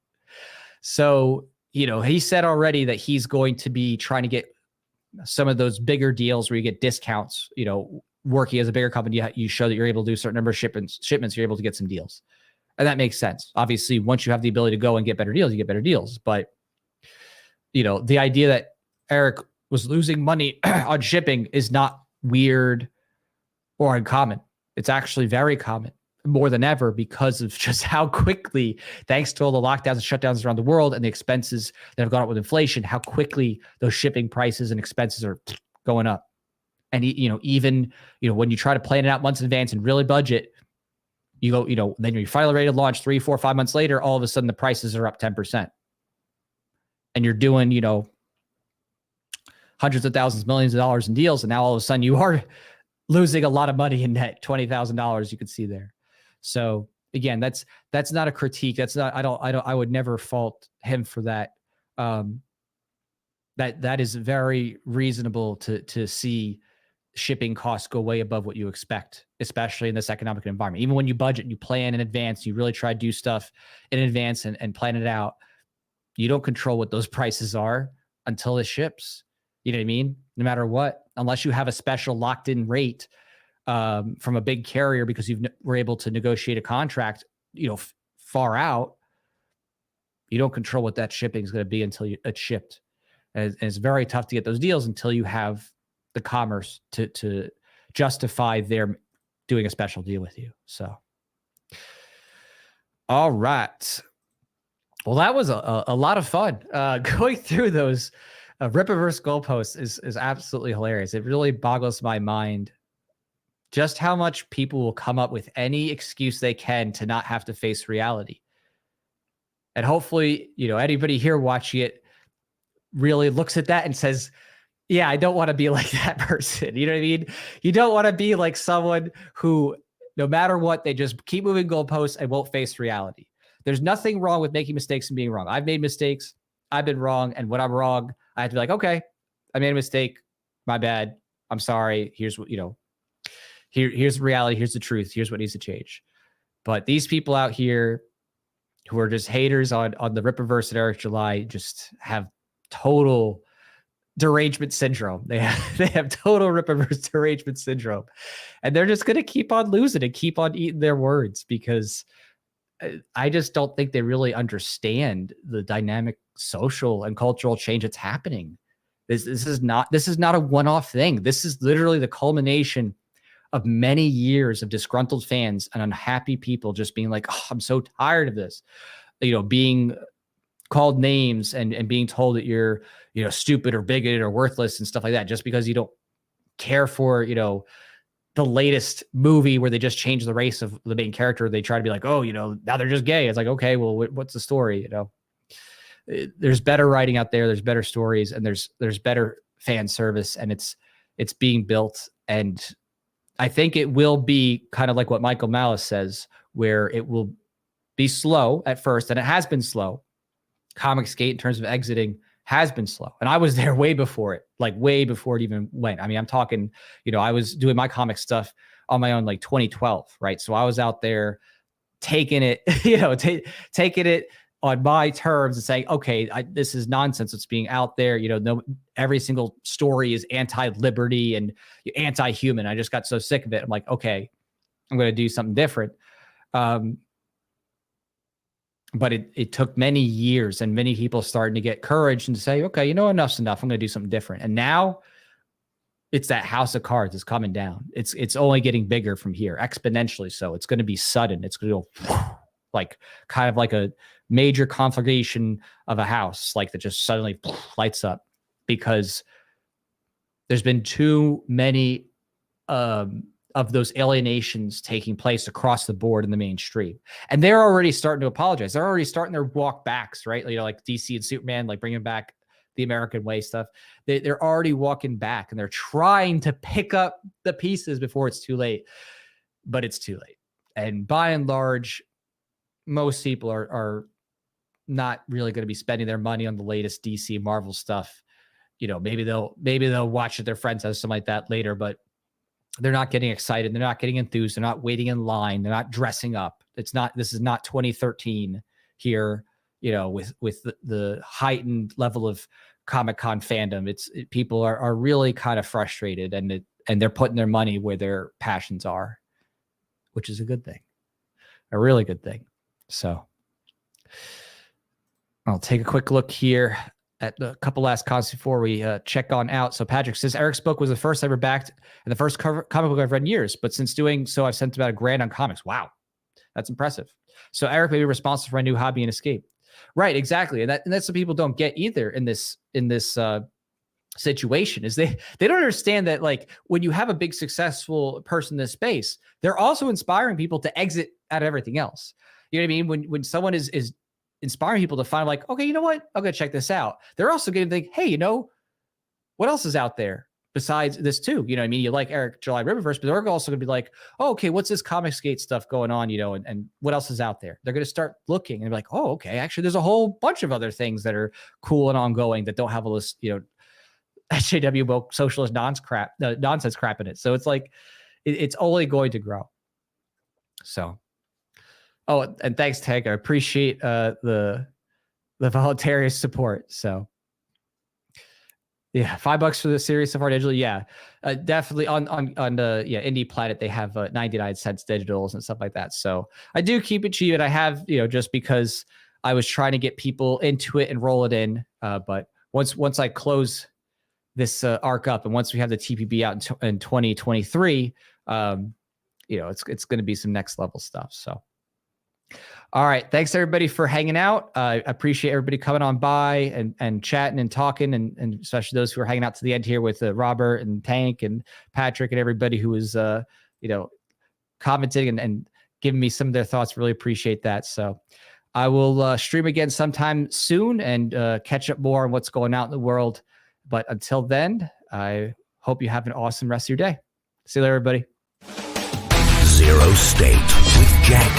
[SPEAKER 2] So, he said already that he's going to be trying to get some of those bigger deals where you get discounts, working as a bigger company, you show that you're able to do a certain number of shipments, you're able to get some deals. And that makes sense. Obviously, once you have the ability to go and get better deals, you get better deals. But, the idea that Eric was losing money on shipping is not weird or uncommon. It's actually very common, more than ever, because of just how quickly, thanks to all the lockdowns and shutdowns around the world and the expenses that have gone up with inflation, how quickly those shipping prices and expenses are going up. And, even, when you try to plan it out months in advance and really budget, you go, then you're finally ready to launch 3, 4, 5 months later, all of a sudden the prices are up 10%. And you're doing, hundreds of thousands, millions of dollars in deals. And now all of a sudden you are losing a lot of money in net, $20,000 you could see there. So again, that's not a critique. That's not, I would never fault him for that. That is very reasonable to see shipping costs go way above what you expect, especially in this economic environment. Even when you budget and you plan in advance, you really try to do stuff in advance and plan it out. You don't control what those prices are until it ships. You know what I mean? No matter what, unless you have a special locked in rate from a big carrier because you were able to negotiate a contract, far out, you don't control what that shipping is going to be until it's shipped. And it's very tough to get those deals until you have the commerce to justify their doing a special deal with you. So, all right. Well, that was a lot of fun. Going through those Rippaverse goalposts is absolutely hilarious. It really boggles my mind just how much people will come up with any excuse they can to not have to face reality. And hopefully, anybody here watching it really looks at that and says, yeah, I don't want to be like that person. You know what I mean? You don't want to be like someone who, no matter what, they just keep moving goalposts and won't face reality. There's nothing wrong with making mistakes and being wrong. I've made mistakes. I've been wrong. And when I'm wrong, I have to be like, okay, I made a mistake. my bad. I'm sorry. Here's what, here's the reality. Here's the truth. Here's what needs to change. But these people out here who are just haters on the Rippaverse and Eric July just have total derangement syndrome. They have total Rippaverse derangement syndrome. And they're just going to keep on losing and keep on eating their words, because I just don't think they really understand the dynamic social and cultural change that's happening. This is not a one-off thing. This is literally the culmination of many years of disgruntled fans and unhappy people just being like, oh, I'm so tired of this, being called names and being told that you're, stupid or bigoted or worthless and stuff like that, just because you don't care for, the latest movie where they just changed the race of the main character. They try to be like, oh, now they're just gay. It's like, okay, well, what's the story? There's better writing out there. There's better stories, and there's better fan service, and it's being built. And I think it will be kind of like what Michael Malice says, where it will be slow at first, and it has been slow. Comicsgate, in terms of exiting, has been slow. And I was there way before it even went. I mean, I'm talking, I was doing my comic stuff on my own, like 2012, right? So I was out there taking it, taking it on my terms and saying, okay, this is nonsense. It's being out there. Every single story is anti-liberty and anti-human. I just got so sick of it. I'm like, okay, I'm going to do something different. But it took many years and many people starting to get courage and to say, okay, enough's enough. I'm going to do something different. And now it's that house of cards is coming down. It's only getting bigger from here, exponentially so. It's going to be sudden. It's going to go like kind of like a major conflagration of a house, like that just suddenly lights up, because there's been too many of those alienations taking place across the board in the mainstream. And they're already starting to apologize. They're already starting their walk backs, right? Like DC and Superman, like bringing back the American way stuff. They're already walking back, and they're trying to pick up the pieces before it's too late, but it's too late. And by and large, most people are not really going to be spending their money on the latest DC Marvel stuff. Maybe they'll watch it, their friends have something like that later, but they're not getting excited. They're not getting enthused. They're not waiting in line. They're not dressing up. This is not 2013 here, with the heightened level of Comic-Con fandom. People are really kind of frustrated, and they're putting their money where their passions are, which is a good thing, a really good thing. So I'll take a quick look here at a couple last comments before we check on out. So Patrick says, Eric's book was the first I ever backed and the first comic book I've read in years, but since doing so, I've spent about $1,000 on comics. Wow. That's impressive. So Eric may be responsible for my new hobby and escape. Right, exactly. And that's what people don't get either in this situation, is they don't understand that, like, when you have a big successful person in this space, they're also inspiring people to exit out of everything else. You know what I mean? When someone is inspiring people to find, like, okay, you know what? I'm going to check this out. They're also going to think, hey, what else is out there besides this too? You know what I mean? You like Eric July Rippaverse, but they're also going to be like, oh, okay, what's this Comicsgate stuff going on? And what else is out there? They're going to start looking and be like, oh, okay, actually, there's a whole bunch of other things that are cool and ongoing that don't have all this, SJW woke socialist nonsense crap in it. So it's like, it's only going to grow. So, oh, and thanks, Tag. I appreciate the voluntary support. So, yeah, $5 for the series so far digitally. Yeah, definitely on Indie Planet they have 99-cent digitals and stuff like that. So I do keep it cheap, and I have just because I was trying to get people into it and roll it in. But once I close this arc up, and once we have the TPB out in 2023, it's going to be some next level stuff. So. All right. Thanks everybody for hanging out. I appreciate everybody coming on by and chatting and talking, and especially those who are hanging out to the end here with Robert and Tank and Patrick and everybody who is, commenting and giving me some of their thoughts. Really appreciate that. So I will stream again sometime soon and catch up more on what's going out in the world. But until then, I hope you have an awesome rest of your day. See you later, everybody.
[SPEAKER 1] Zero State with Jack